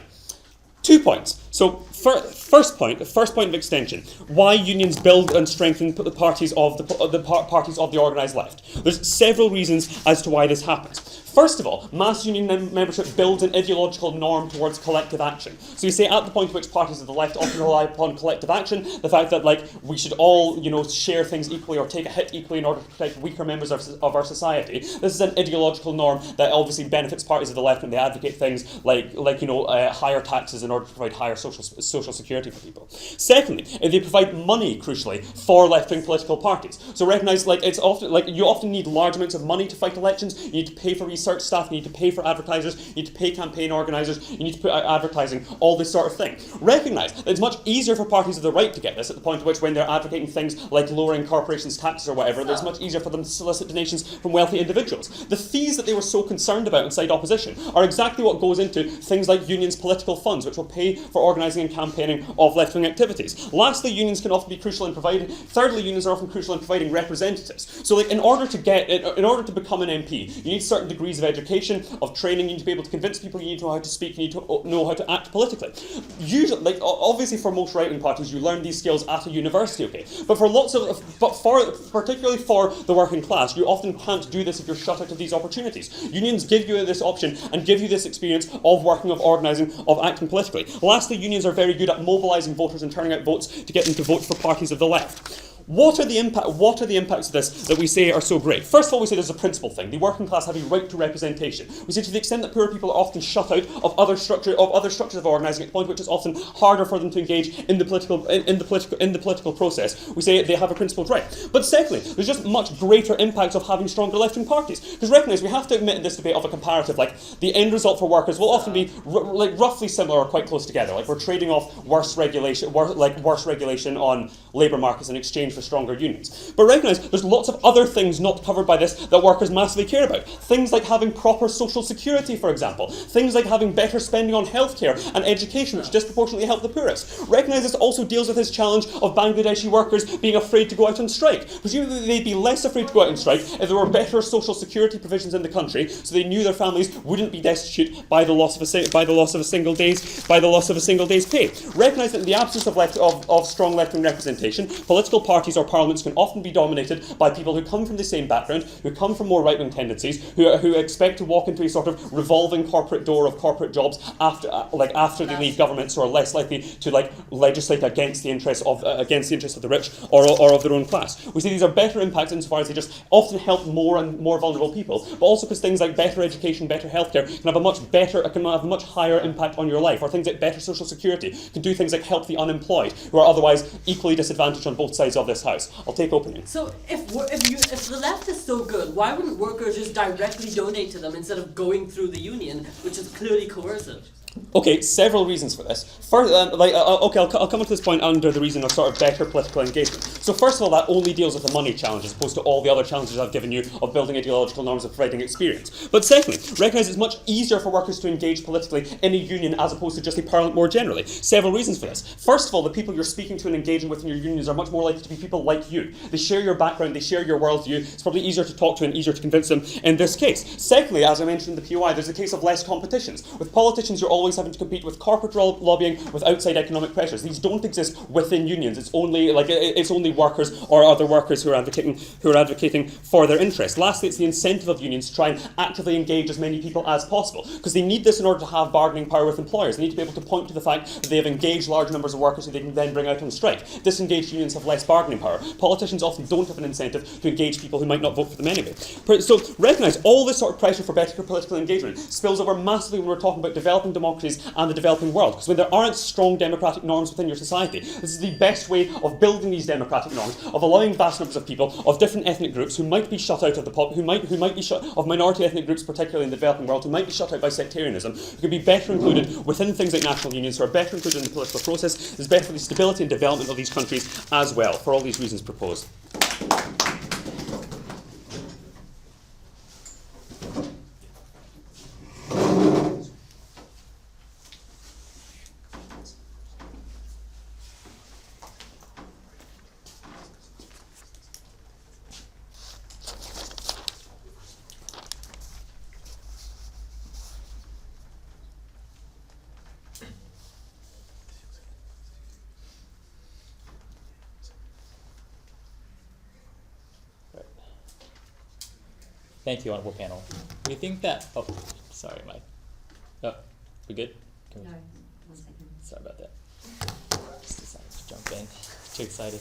[SPEAKER 5] 2 points. So, first point of extension: why unions build and strengthen the parties of parties of the organised left. There's several reasons as to why this happens. First of all, mass union membership builds an ideological norm towards collective action. So you say at the point at which parties of the left often rely upon collective action, the fact that we should all share things equally or take a hit equally in order to protect weaker members of our society. This is an ideological norm that obviously benefits parties of the left when they advocate things like higher taxes in order to provide higher social security for people. Secondly, they provide money, crucially, for left-wing political parties. So recognise it's often you often need large amounts of money to fight elections. You need to pay for research staff, you need to pay for advertisers, you need to pay campaign organisers, you need to put out advertising, all this sort of thing. Recognise that it's much easier for parties of the right to get this at the point at which when they're advocating things like lowering corporations' taxes or whatever, it's much easier for them to solicit donations from wealthy individuals. The fees that they were so concerned about inside opposition are exactly what goes into things like unions' political funds, which will pay for organising and campaigning of left-wing activities. Lastly, unions can often be crucial in providing. Thirdly, unions are often crucial in providing representatives. So, in order to become an MP, you need certain degrees of education, of training. You need to be able to convince people. You need to know how to speak. You need to know how to act politically. Usually, obviously, for most right-wing parties, you learn these skills at a university. Okay, but particularly for the working class, you often can't do this if you're shut out of these opportunities. Unions give you this option and give you this experience of working, of organising, of acting politically. Lastly, unions are very good at mobilising voters and turning out votes to get them to vote for parties of the left. What are the impacts of this that we say are so great? First of all, we say there's a principle thing. The working class have a right to representation. We say to the extent that poor people are often shut out of other structures of organising at the point which is often harder for them to engage in the political process. We say they have a principled right. But secondly, there's just much greater impacts of having stronger left-wing parties. Because recognise we have to admit in this debate of a comparative, the end result for workers will often be roughly similar or quite close together. We're trading off worse regulation on labour markets in exchange for stronger unions. But recognise there's lots of other things not covered by this that workers massively care about. Things like having proper social security, for example. Things like having better spending on healthcare and education, which disproportionately help the poorest. Recognise this also deals with this challenge of Bangladeshi workers being afraid to go out on strike. Presumably they'd be less afraid to go out on strike if there were better social security provisions in the country, so they knew their families wouldn't be destitute by the loss of a single day's pay. Recognise that in the absence of strong left-wing representation, political parties or parliaments can often be dominated by people who come from the same background, who come from more right-wing tendencies, who expect to walk into a sort of revolving corporate door of corporate jobs after they leave governments, who are less likely to legislate against the interests of the rich or of their own class. We see these are better impacts insofar as they just often help more and more vulnerable people, but also because things like better education, better healthcare can have a much higher impact on your life, or things like better social security can do things like help the unemployed, who are otherwise equally disadvantaged on both sides of this house. I'll take opening.
[SPEAKER 1] So if the left is so good, why wouldn't workers just directly donate to them instead of going through the union, which is clearly coercive?
[SPEAKER 5] Okay, several reasons for this. First, I'll come to this point under the reason of sort of better political engagement. So first of all, that only deals with the money challenge as opposed to all the other challenges I've given you of building ideological norms of providing experience. But secondly, recognise it's much easier for workers to engage politically in a union as opposed to just a parliament more generally. Several reasons for this. First of all, the people you're speaking to and engaging with in your unions are much more likely to be people like you. They share your background, they share your worldview. It's probably easier to talk to and easier to convince them in this case. Secondly, as I mentioned in the POI, there's a case of less competitions. With politicians, you're always having to compete with corporate lobbying, with outside economic pressures. These don't exist within unions. It's only workers or other workers who are advocating for their interests. Lastly, it's the incentive of unions to try and actively engage as many people as possible, because they need this in order to have bargaining power with employers. They need to be able to point to the fact that they have engaged large numbers of workers who they can then bring out on strike. Disengaged unions have less bargaining power. Politicians often don't have an incentive to engage people who might not vote for them anyway. So recognise all this sort of pressure for better political engagement spills over massively when we're talking about developing democracies and the developing world, because when there aren't strong democratic norms within your society, this is the best way of building these democratic norms, of allowing vast numbers of people of different ethnic groups who might be shut out of the who might be shut of minority ethnic groups, particularly in the developing world, who might be shut out by sectarianism, who could be better included within things like national unions, who are better included in the political process. This is better for the stability and development of these countries as well, for all these reasons proposed.
[SPEAKER 9] Thank you, honorable panel. We think that, oh, sorry, Mike. Oh, we good? Can we,
[SPEAKER 2] 1 second.
[SPEAKER 9] sorry about that. Just decided to jump in. Too excited.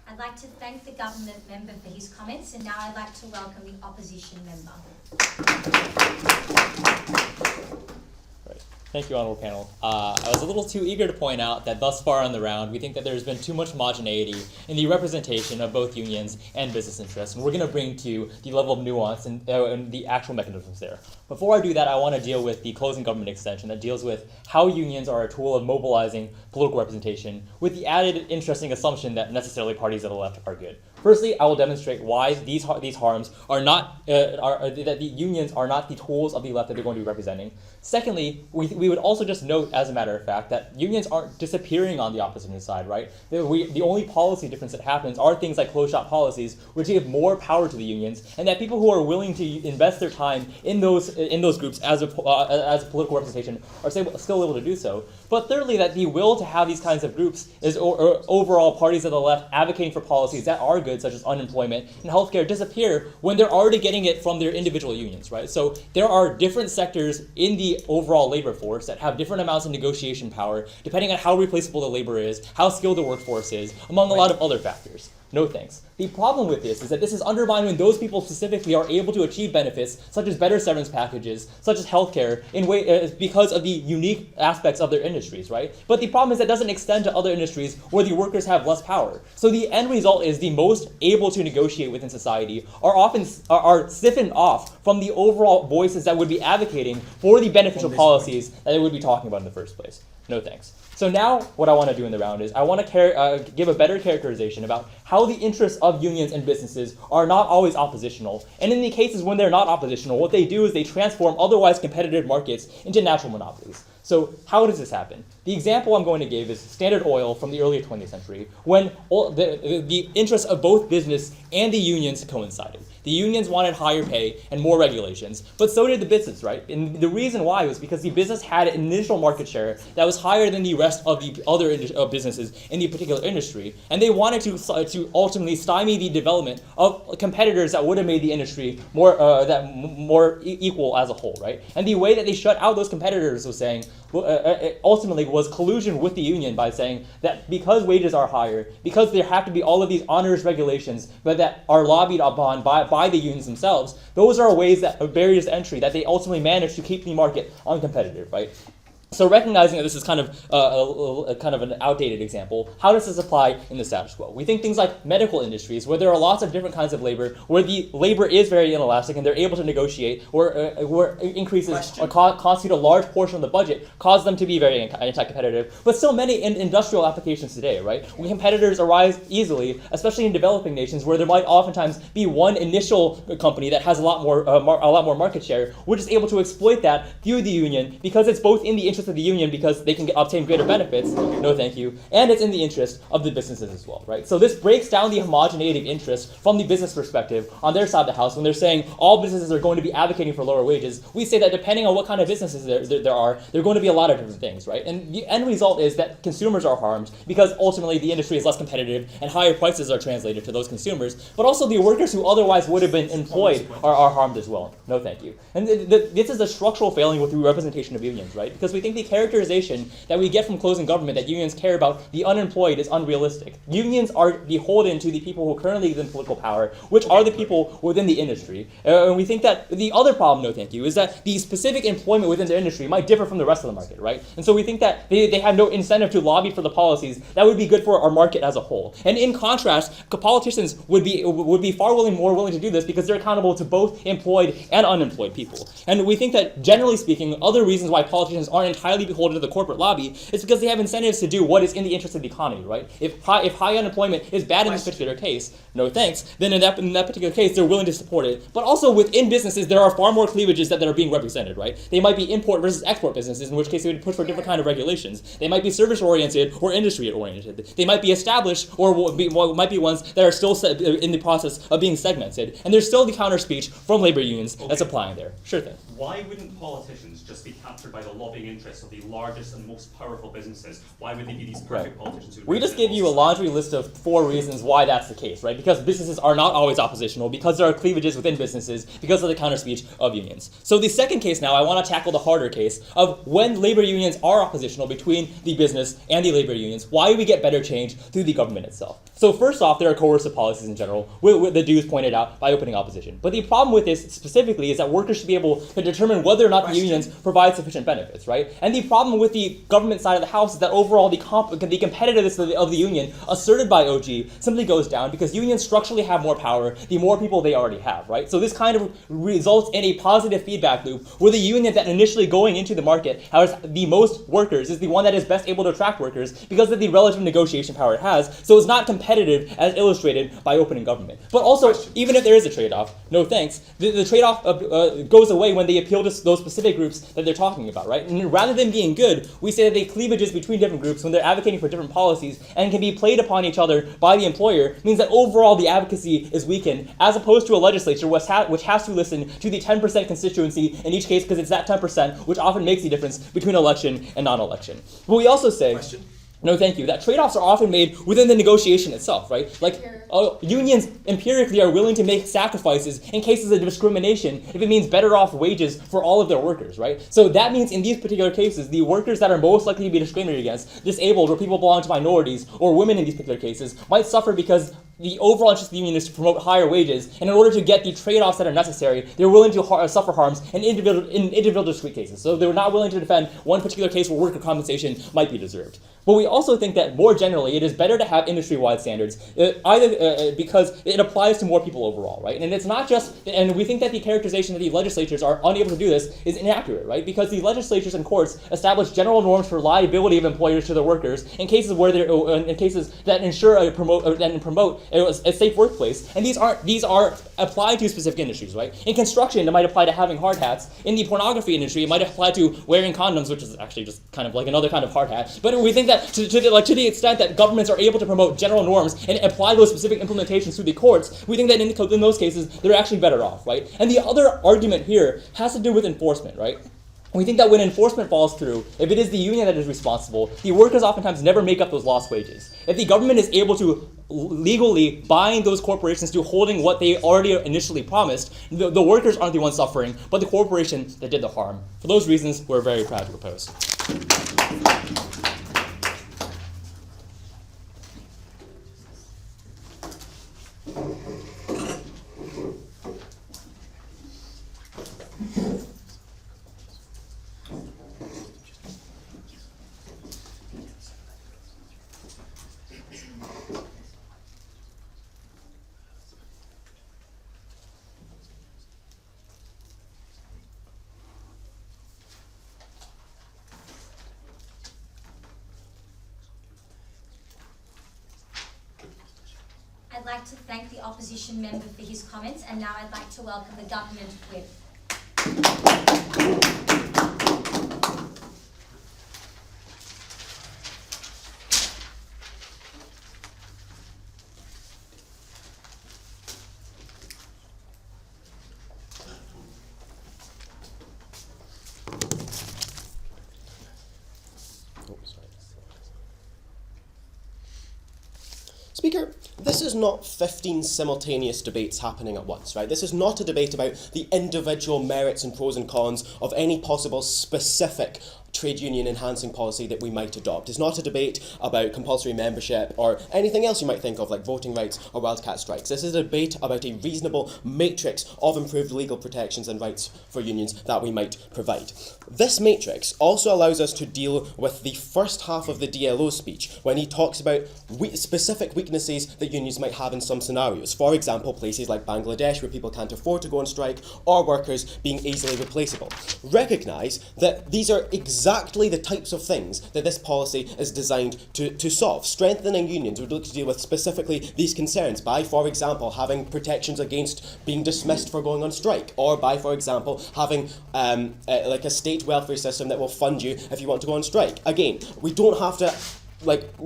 [SPEAKER 2] I'd like to thank the government member for his comments, and now I'd like to welcome the opposition member.
[SPEAKER 9] Right. Thank you, honorable panel. I was a little too eager to point out that thus far on the round, we think that there's been too much homogeneity in the representation of both unions and business interests, and we're going to bring to the level of nuance and the actual mechanisms there. Before I do that, I want to deal with the closing government extension that deals with how unions are a tool of mobilizing political representation, with the added interesting assumption that necessarily parties of the left are good. Firstly, I will demonstrate why these harms are not that the unions are not the tools of the left that they're going to be representing. Secondly, we would also just note, as a matter of fact, that unions aren't disappearing on the opposition side, right? The only policy difference that happens are things like closed-shop policies, which give more power to the unions, and that people who are willing to invest their time in those groups as a political representation are still able to do so. But thirdly, that the will to have these kinds of groups is overall parties of the left advocating for policies that are good, such as unemployment and healthcare, disappear when they're already getting it from their individual unions, right? So there are different sectors in the overall labor force that have different amounts of negotiation power, depending on how replaceable the labor is, how skilled the workforce is, among a lot of other factors. No thanks. The problem with this is that this is undermined when those people specifically are able to achieve benefits, such as better severance packages, such as healthcare, because of the unique aspects of their industries, right? But the problem is that doesn't extend to other industries where the workers have less power. So the end result is the most able to negotiate within society are often siphoned off from the overall voices that would be advocating for the beneficial policies that they would be talking about in the first place. No thanks. So now what I want to do in the round is I want to give a better characterization about how the interests of unions and businesses are not always oppositional. And in the cases when they're not oppositional, what they do is they transform otherwise competitive markets into natural monopolies. So how does this happen? The example I'm going to give is Standard Oil from the early 20th century, when the interests of both business and the unions coincided. The unions wanted higher pay and more regulations, but so did the business, right? And the reason why was because the business had an initial market share that was higher than the rest of the other businesses in the particular industry, and they wanted to ultimately stymie the development of competitors that would have made the industry more equal as a whole, right? And the way that they shut out those competitors was saying, ultimately was collusion with the union by saying that because wages are higher, because there have to be all of these onerous regulations, but that are lobbied upon by the unions themselves, those are ways that are barriers to entry that they ultimately manage to keep the market uncompetitive, right? So recognizing that this is kind of an outdated example, how does this apply in the status quo? We think things like medical industries, where there are lots of different kinds of labor, where the labor is very inelastic and they're able to negotiate, where increases constitute a large portion of the budget, cause them to be very anti-competitive. But still many industrial applications today, right? When competitors arise easily, especially in developing nations, where there might oftentimes be one initial company that has a lot more market share, which is able to exploit that through the union because it's both in the interest of the union because they can obtain greater benefits, no thank you, and it's in the interest of the businesses as well, right? So this breaks down the homogeneity of interest from the business perspective on their side of the house when they're saying all businesses are going to be advocating for lower wages. We say that depending on what kind of businesses there are going to be a lot of different things, right? And the end result is that consumers are harmed because ultimately the industry is less competitive and higher prices are translated to those consumers, but also the workers who otherwise would have been employed are harmed as well. No thank you. And this is a structural failing with the representation of unions, right? Because we think the characterization that we get from closing government that unions care about the unemployed is unrealistic. Unions are beholden to the people who currently live in political power, which are the people within the industry. And we think that the other problem, no thank you, is that the specific employment within their industry might differ from the rest of the market, right? And so we think that they have no incentive to lobby for the policies that would be good for our market as a whole. And in contrast, politicians would be far more willing to do this because they're accountable to both employed and unemployed people. And we think that generally speaking, other reasons why politicians aren't highly beholden to the corporate lobby, it's because they have incentives to do what is in the interest of the economy, right? If high unemployment is bad in this particular case, no thanks, then in that particular case, they're willing to support it. But also within businesses, there are far more cleavages that are being represented, right? They might be import versus export businesses, in which case they would push for different kind of regulations. They might be service-oriented or industry-oriented. They might be established or might be ones that are still in the process of being segmented. And there's still the counter-speech from labor unions that's applying there. Sure thing.
[SPEAKER 5] Why wouldn't politicians just be captured by the lobbying interests of the largest and most powerful businesses? Why would they be these perfect politicians who
[SPEAKER 9] We just gave you a laundry list of 4 reasons why that's the case, right? Because businesses are not always oppositional, because there are cleavages within businesses, because of the counter-speech of unions. So the second case now, I want to tackle the harder case of when labor unions are oppositional between the business and the labor unions, why we get better change through the government itself. So first off, there are coercive policies in general, the dues pointed out by opening opposition. But the problem with this specifically is that workers should be able to determine whether or not the unions provide sufficient benefits, right? And the problem with the government side of the house is that overall the competitiveness of the union asserted by OG simply goes down because unions structurally have more power the more people they already have, right? So this kind of results in a positive feedback loop where the union that initially going into the market has the most workers is the one that is best able to attract workers because of the relative negotiation power it has. So it's not competitive as illustrated by opening government. But also, even if there is a trade-off, no thanks, the trade-off goes away when they appeal to those specific groups that they're talking about, right? And rather than being good, we say that they cleavages between different groups when they're advocating for different policies and can be played upon each other by the employer means that overall the advocacy is weakened as opposed to a legislature which has to listen to the 10% constituency in each case because it's that 10% which often makes the difference between election and non-election. But we also say, no thank you, that trade-offs are often made within the negotiation itself, right? Like unions empirically are willing to make sacrifices in cases of discrimination if it means better off wages for all of their workers, right? So that means in these particular cases, the workers that are most likely to be discriminated against, disabled or people belonging to minorities or women in these particular cases, might suffer because the overall interest of the union is to promote higher wages, and in order to get the trade-offs that are necessary, they're willing to suffer harms in individual discrete cases. So they're not willing to defend one particular case where worker compensation might be deserved. But we also think that more generally, it is better to have industry-wide standards, either because it applies to more people overall, right? And it's not just, and we think that the characterization that the legislatures are unable to do this is inaccurate, right? Because the legislatures and courts establish general norms for liability of employers to their workers in cases where in cases that ensure promote a safe workplace, and these are applied to specific industries, right? In construction, it might apply to having hard hats. In the pornography industry, it might apply to wearing condoms, which is actually just kind of like another kind of hard hat. But we think that to the extent that governments are able to promote general norms and apply those specific implementations through the courts, we think that in those cases they're actually better off, right? And the other argument here has to do with enforcement, right? We think that when enforcement falls through, if it is the union that is responsible, the workers oftentimes never make up those lost wages. If the government is able to legally bind those corporations to holding what they already initially promised, the workers aren't the ones suffering, but the corporation that did the harm. For those reasons, we're very proud to propose.
[SPEAKER 2] I'd like to thank the opposition member for his comments, and now I'd like to welcome the government whip.
[SPEAKER 7] Speaker, this is not 15 simultaneous debates happening at once, right? This is not a debate about the individual merits and pros and cons of any possible specific trade union enhancing policy that we might adopt. It's not a debate about compulsory membership or anything else you might think of like voting rights or wildcat strikes. This is a debate about a reasonable matrix of improved legal protections and rights for unions that we might provide. This matrix also allows us to deal with the first half of the DLO speech when he talks about specific weaknesses that unions might have in some scenarios. For example, places like Bangladesh where people can't afford to go on strike or workers being easily replaceable. Recognise that these are exactly exactly the types of things that this policy is designed to solve. Strengthening unions would look to deal with specifically these concerns by, for example, having protections against being dismissed for going on strike, or by, for example, having like a state welfare system that will fund you if you want to go on strike. Again, we don't have to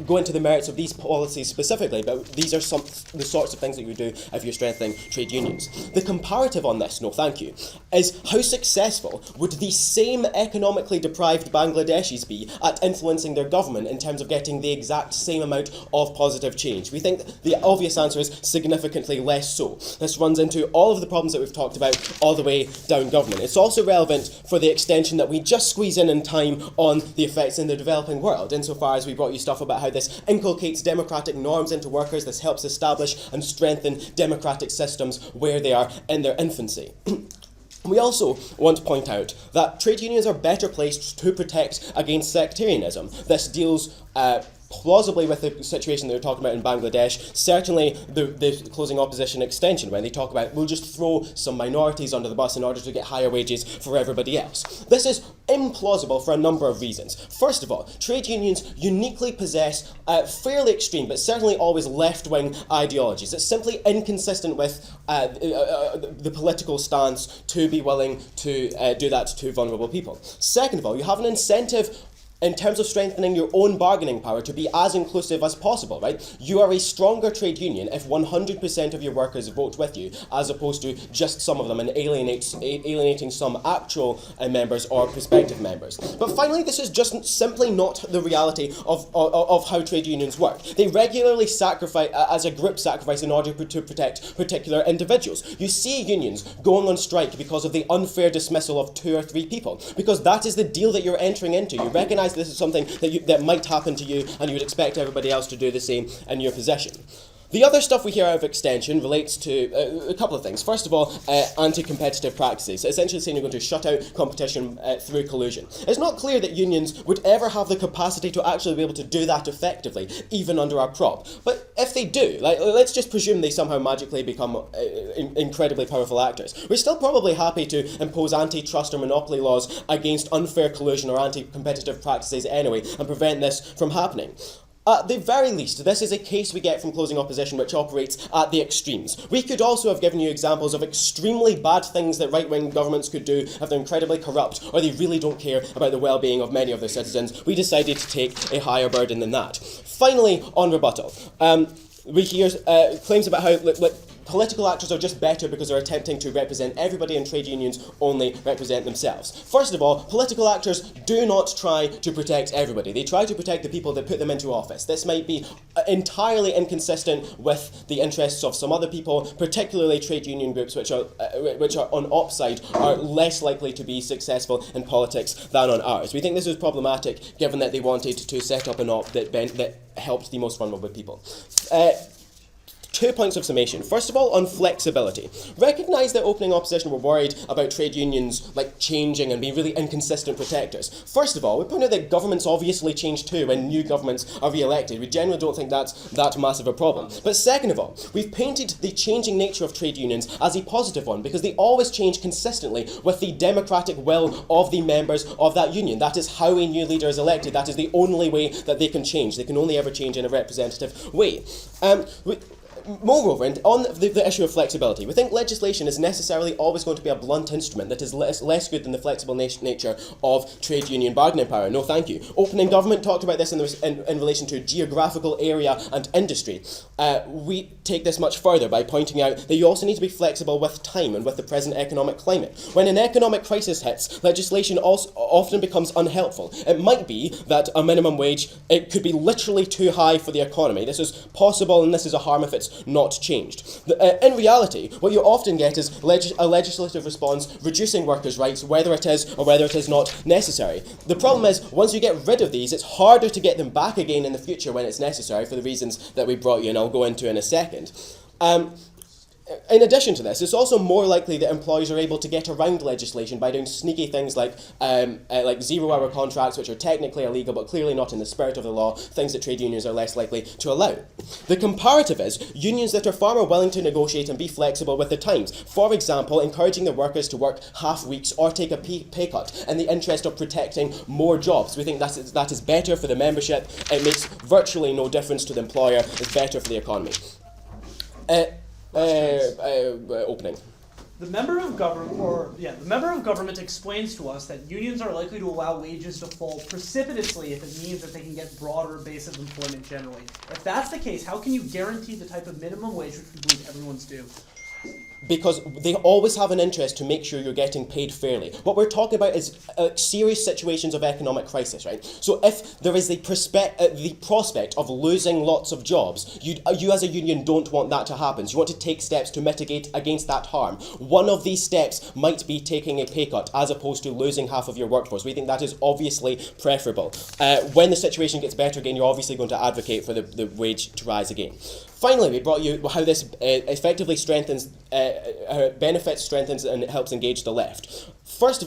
[SPEAKER 7] go into the merits of these policies specifically, but these are the sorts of things that you do if you're strengthening trade unions. The comparative on this, no thank you, is how successful would these same economically deprived Bangladeshis be at influencing their government in terms of getting the exact same amount of positive change? We think the obvious answer is significantly less so. This runs into all of the problems that we've talked about all the way down government. It's also relevant for the extension that we just squeeze in time on the effects in the developing world, insofar as we brought you stuff about how this inculcates democratic norms into workers, this helps establish and strengthen democratic systems where they are in their infancy. We also want to point out that trade unions are better placed to protect against sectarianism. This deals plausibly with the situation that we're talking about in Bangladesh. Certainly the closing opposition extension, when they talk about we'll just throw some minorities under the bus in order to get higher wages for everybody else. This is implausible for a number of reasons. First of all, trade unions uniquely possess fairly extreme, but certainly always left-wing ideologies. It's simply inconsistent with the political stance to be willing to do that to vulnerable people. Second of all, you have an incentive in terms of strengthening your own bargaining power to be as inclusive as possible, right? You are a stronger trade union if 100% of your workers vote with you, as opposed to just some of them and alienating some actual members or prospective members. But finally, this is just simply not the reality of how trade unions work. They regularly sacrifice, as a group sacrifice, in order to protect particular individuals. You see unions going on strike because of the unfair dismissal of 2 or 3 people, because that is the deal that you're entering into. You recognise this is something that might happen to you, and you would expect everybody else to do the same in your position. The other stuff we hear out of extension relates to a couple of things. First of all, anti-competitive practices, essentially saying you're going to shut out competition through collusion. It's not clear that unions would ever have the capacity to actually be able to do that effectively, even under our prop. But if they do, let's just presume they somehow magically become incredibly powerful actors. We're still probably happy to impose antitrust or monopoly laws against unfair collusion or anti-competitive practices anyway, and prevent this from happening. At the very least, this is a case we get from closing opposition which operates at the extremes. We could also have given you examples of extremely bad things that right-wing governments could do if they're incredibly corrupt or they really don't care about the well-being of many of their citizens. We decided to take a higher burden than that. Finally, on rebuttal, we hear claims about how political actors are just better because they're attempting to represent everybody and trade unions only represent themselves. First of all, political actors do not try to protect everybody. They try to protect the people that put them into office. This might be entirely inconsistent with the interests of some other people, particularly trade union groups which are on ops side are less likely to be successful in politics than on ours. We think this is problematic given that they wanted to set up an op that helped the most vulnerable people. 2 points of summation. First of all, on flexibility. Recognise that opening opposition were worried about trade unions changing and being really inconsistent protectors. First of all, we point out that governments obviously change too when new governments are re-elected. We generally don't think that's that massive a problem. But second of all, we've painted the changing nature of trade unions as a positive one because they always change consistently with the democratic will of the members of that union. That is how a new leader is elected. That is the only way that they can change. They can only ever change in a representative way. Moreover, on the issue of flexibility, we think legislation is necessarily always going to be a blunt instrument that is less good than the flexible nature of trade union bargaining power. No thank you. Opening government talked about this in relation to geographical area and industry. We take this much further by pointing out that you also need to be flexible with time and with the present economic climate. When an economic crisis hits, legislation also often becomes unhelpful. It might be that a minimum wage, it could be literally too high for the economy. This is possible and this is a harm if it's not changed. In reality, what you often get is a legislative response reducing workers' rights, whether it is or whether it is not necessary. The problem is, once you get rid of these, it's harder to get them back again in the future when it's necessary for the reasons that we brought you and I'll go into in a second. In addition to this, it's also more likely that employers are able to get around legislation by doing sneaky things like zero-hour contracts, which are technically illegal but clearly not in the spirit of the law, things that trade unions are less likely to allow. The comparative is unions that are far more willing to negotiate and be flexible with the times. For example, encouraging the workers to work half weeks or take a pay cut in the interest of protecting more jobs. We think that is better for the membership. It makes virtually no difference to the employer. It's better for the economy. Opening.
[SPEAKER 3] The member of government explains to us that unions are likely to allow wages to fall precipitously if it means that they can get broader base of employment generally. If that's the case, how can you guarantee the type of minimum wage which we believe everyone's due?
[SPEAKER 7] Because they always have an interest to make sure you're getting paid fairly. What we're talking about is serious situations of economic crisis, right? So if there is the prospect of losing lots of jobs, you as a union don't want that to happen. So you want to take steps to mitigate against that harm. One of these steps might be taking a pay cut as opposed to losing half of your workforce. We think that is obviously preferable. When the situation gets better again, you're obviously going to advocate for the wage to rise again. Finally, we brought you how this effectively strengthens, strengthens and helps engage the left. First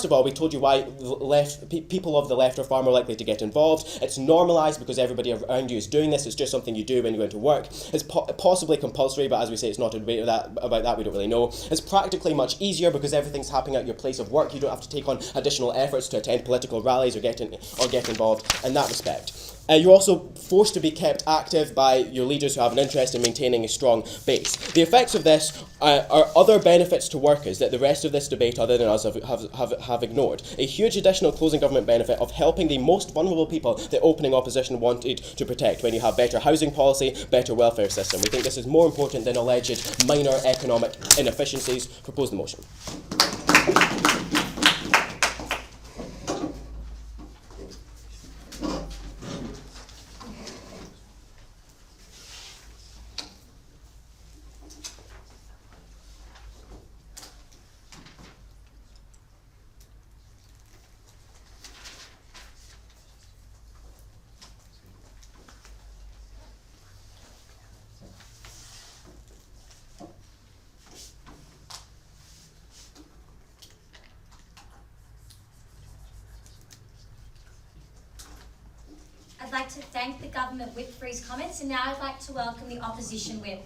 [SPEAKER 7] of all, we told you why people of the left are far more likely to get involved. It's normalised because everybody around you is doing this. It's just something you do when you go into work. It's possibly compulsory, but as we say, it's not a debate about that. We don't really know. It's practically much easier because everything's happening at your place of work. You don't have to take on additional efforts to attend political rallies or get involved in that respect. You're also forced to be kept active by your leaders who have an interest in maintaining a strong base. The effects of this are other benefits to workers that the rest of this debate, other than us, have ignored. A huge additional closing government benefit of helping the most vulnerable people that opening opposition wanted to protect when you have better housing policy, better welfare system. We think this is more important than alleged minor economic inefficiencies. Propose the motion.
[SPEAKER 2] I'd like to thank the government whip for his comments, and now I'd like to welcome the opposition whip.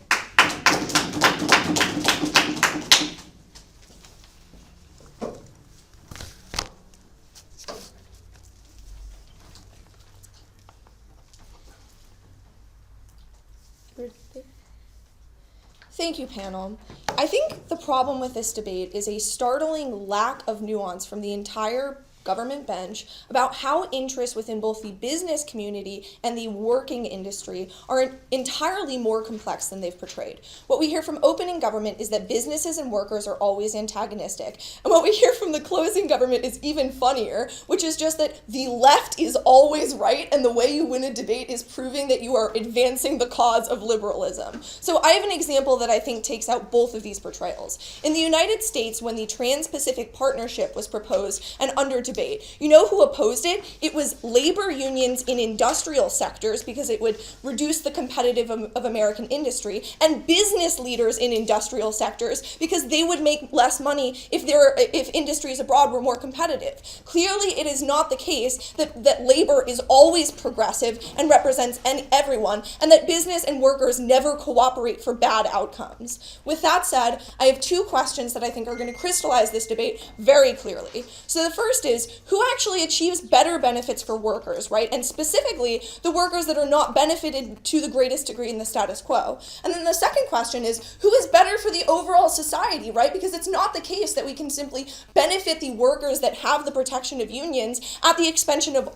[SPEAKER 6] Thank you, panel. I think the problem with this debate is a startling lack of nuance from the entire government bench about how interests within both the business community and the working industry are entirely more complex than they've portrayed. What we hear from opening government is that businesses and workers are always antagonistic. And what we hear from the closing government is even funnier, which is just that the left is always right, and the way you win a debate is proving that you are advancing the cause of liberalism. So I have an example that I think takes out both of these portrayals. In the United States, when the Trans-Pacific Partnership was proposed and under debate, you know who opposed it? It was labor unions in industrial sectors because it would reduce the competitiveness of American industry, and business leaders in industrial sectors because they would make less money if industries abroad were more competitive. Clearly, it is not the case that labor is always progressive and represents everyone, and that business and workers never cooperate for bad outcomes. With that said, I have two questions that I think are going to crystallize this debate very clearly. So the first is, who actually achieves better benefits for workers, right? And specifically, the workers that are not benefited to the greatest degree in the status quo. And then the second question is, who is better for the overall society, right? Because it's not the case that we can simply benefit the workers that have the protection of unions at the expense of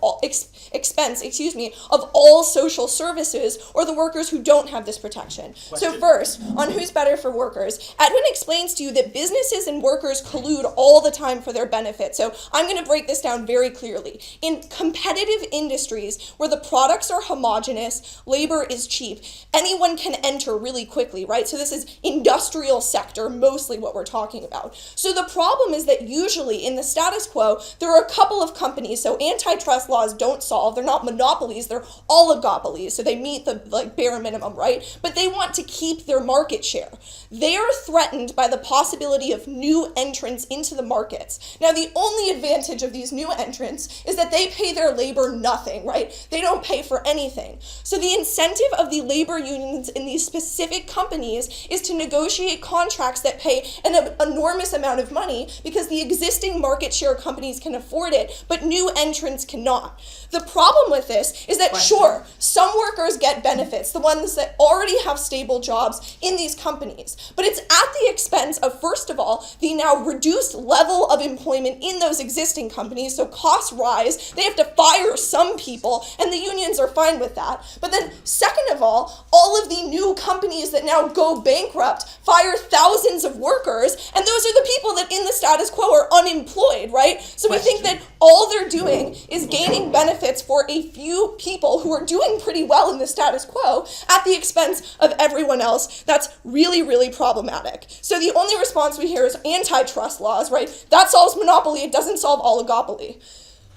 [SPEAKER 6] all social services, or the workers who don't have this protection. So first, on who's better for workers, Edwin explains to you that businesses and workers collude all the time for their benefit. So I'm going to break this down very clearly. In competitive industries where the products are homogenous, labor is cheap, anyone can enter really quickly, right? So this is industrial sector, mostly what we're talking about. So the problem is that usually in the status quo, there are a couple of companies, so antitrust laws don't solve, they're not monopolies, they're oligopolies, so they meet the bare minimum, right? But they want to keep their market share. They are threatened by the possibility of new entrants into the markets. Now, the only advantage of these new entrants is that they pay their labor nothing, right? They don't pay for anything. So the incentive of the labor unions in these specific companies is to negotiate contracts that pay an enormous amount of money because the existing market share companies can afford it, but new entrants cannot. The problem with this is that, sure, some workers get benefits, the ones that already have stable jobs in these companies, but it's at the expense of, first of all, the now reduced level of employment in those existing companies, so costs rise, they have to fire some people, and the unions are fine with that. But then, second of all of the new companies that now go bankrupt fire thousands of workers, and those are the people that in the status quo are unemployed, right? So we think that all they're doing is gaining benefits for a few people who are doing pretty well in the status quo at the expense of everyone else. That's really, really problematic. So the only response we hear is antitrust laws, right? That solves monopoly, it doesn't solve oligopoly.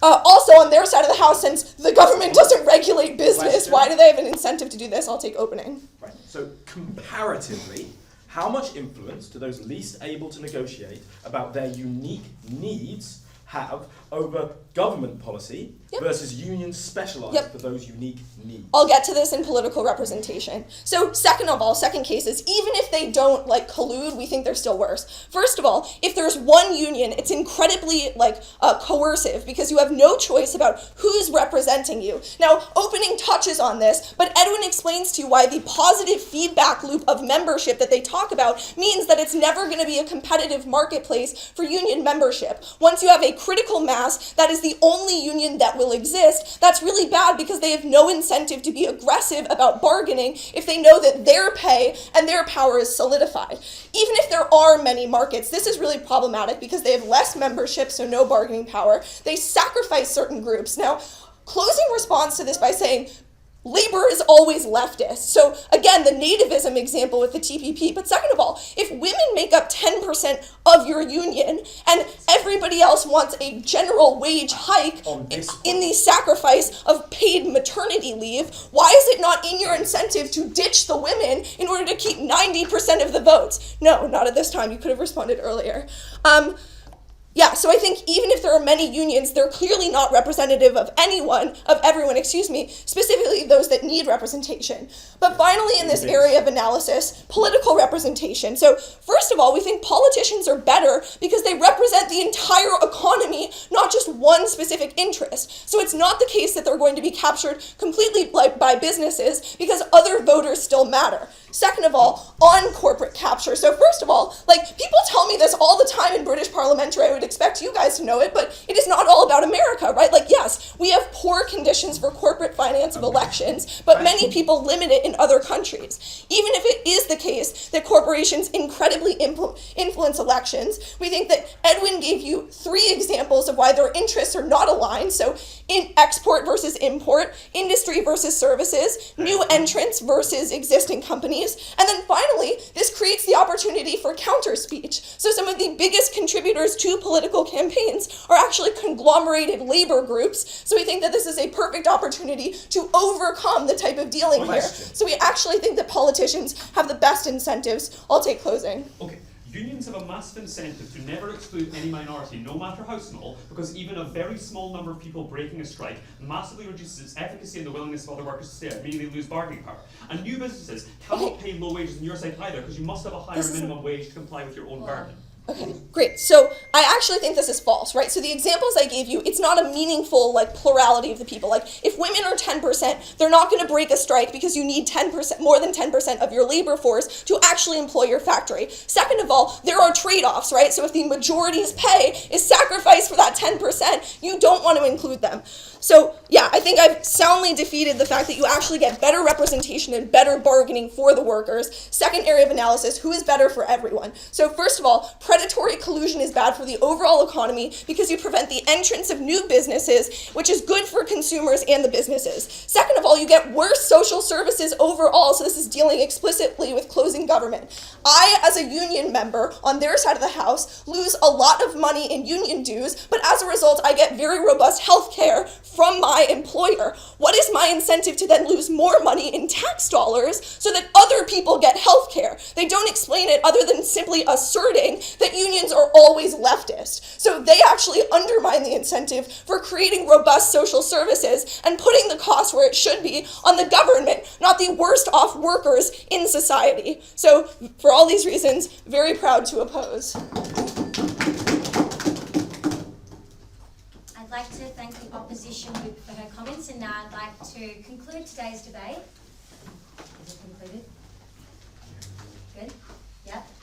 [SPEAKER 6] Also, on their side of the house, since the government doesn't regulate business, why do they have an incentive to do this? I'll take opening.
[SPEAKER 7] Right. So comparatively, how much influence do those least able to negotiate about their unique needs have over government policy versus unions specialized for those unique needs?
[SPEAKER 6] I'll get to this in political representation. So second of all, second case is even if they don't collude, we think they're still worse. First of all, if there's one union, it's incredibly coercive because you have no choice about who's representing you. Now, opening touches on this, but Edwin explains to you why the positive feedback loop of membership that they talk about means that it's never going to be a competitive marketplace for union membership. Once you have a critical mass that is the only union that will exist, that's really bad because they have no incentive to be aggressive about bargaining if they know that their pay and their power is solidified. Even if there are many markets, this is really problematic because they have less membership, so no bargaining power. They sacrifice certain groups. Now, closing response to this by saying, labor is always leftist. So again, the nativism example with the TPP. But second of all, if women make up 10% of your union and everybody else wants a general wage hike in the sacrifice of paid maternity leave, why is it not in your incentive to ditch the women in order to keep 90% of the votes? No, not at this time. You could have responded earlier. So I think even if there are many unions, they're clearly not representative of everyone, specifically those that need representation. But finally, in this area of analysis, political representation. So first of all, we think politicians are better because they represent the entire economy, not just one specific interest. So it's not the case that they're going to be captured completely by businesses because other voters still matter. Second of all, on corporate capture. So first of all, people tell me this all the time in British parliamentary, I would expect you guys to know it, but it is not all about America, right? Yes, we have poor conditions for corporate finance of elections, but many people limit it in other countries. Even if it is the case that corporations incredibly influence elections, we think that Edwin gave you 3 examples of why their interests are not aligned. So in export versus import, industry versus services, new entrants versus existing companies. And then finally, this creates the opportunity for counter speech. So some of the biggest contributors to political campaigns are actually conglomerated labor groups. So we think that this is a perfect opportunity to overcome the type of dealing here. So we actually think that politicians have the best incentives. I'll take closing.
[SPEAKER 5] Okay. Unions have a massive incentive to never exclude any minority, no matter how small, because even a very small number of people breaking a strike massively reduces its efficacy and the willingness of other workers to stay out, meaning they lose bargaining power. And new businesses cannot pay low wages on your side either, because you must have a higher minimum wage to comply with your own bargain.
[SPEAKER 6] Okay, great. So I actually think this is false, right? So the examples I gave you, it's not a meaningful plurality of the people. If women are 10%, they're not going to break a strike because you need 10%, more than 10% of your labor force to actually employ your factory. Second of all, there are trade-offs, right? So if the majority's pay is sacrificed for that 10%, you don't want to include them. So yeah, I think I've soundly defeated the fact that you actually get better representation and better bargaining for the workers. Second area of analysis, who is better for everyone? So first of all, predatory collusion is bad for the overall economy because you prevent the entrance of new businesses, which is good for consumers and the businesses. Second of all, you get worse social services overall, so this is dealing explicitly with closing government. I, as a union member on their side of the house, lose a lot of money in union dues, but as a result, I get very robust health care from my employer. What is my incentive to then lose more money in tax dollars so that other people get health care? They don't explain it other than simply asserting that unions are always leftist. So they actually undermine the incentive for creating robust social services and putting the cost where it should be on the government, not the worst off workers in society. So for all these reasons, very proud to oppose.
[SPEAKER 2] I'd like to thank the opposition for her comments, and now I'd like to conclude today's debate. Is it concluded? Good? Yep.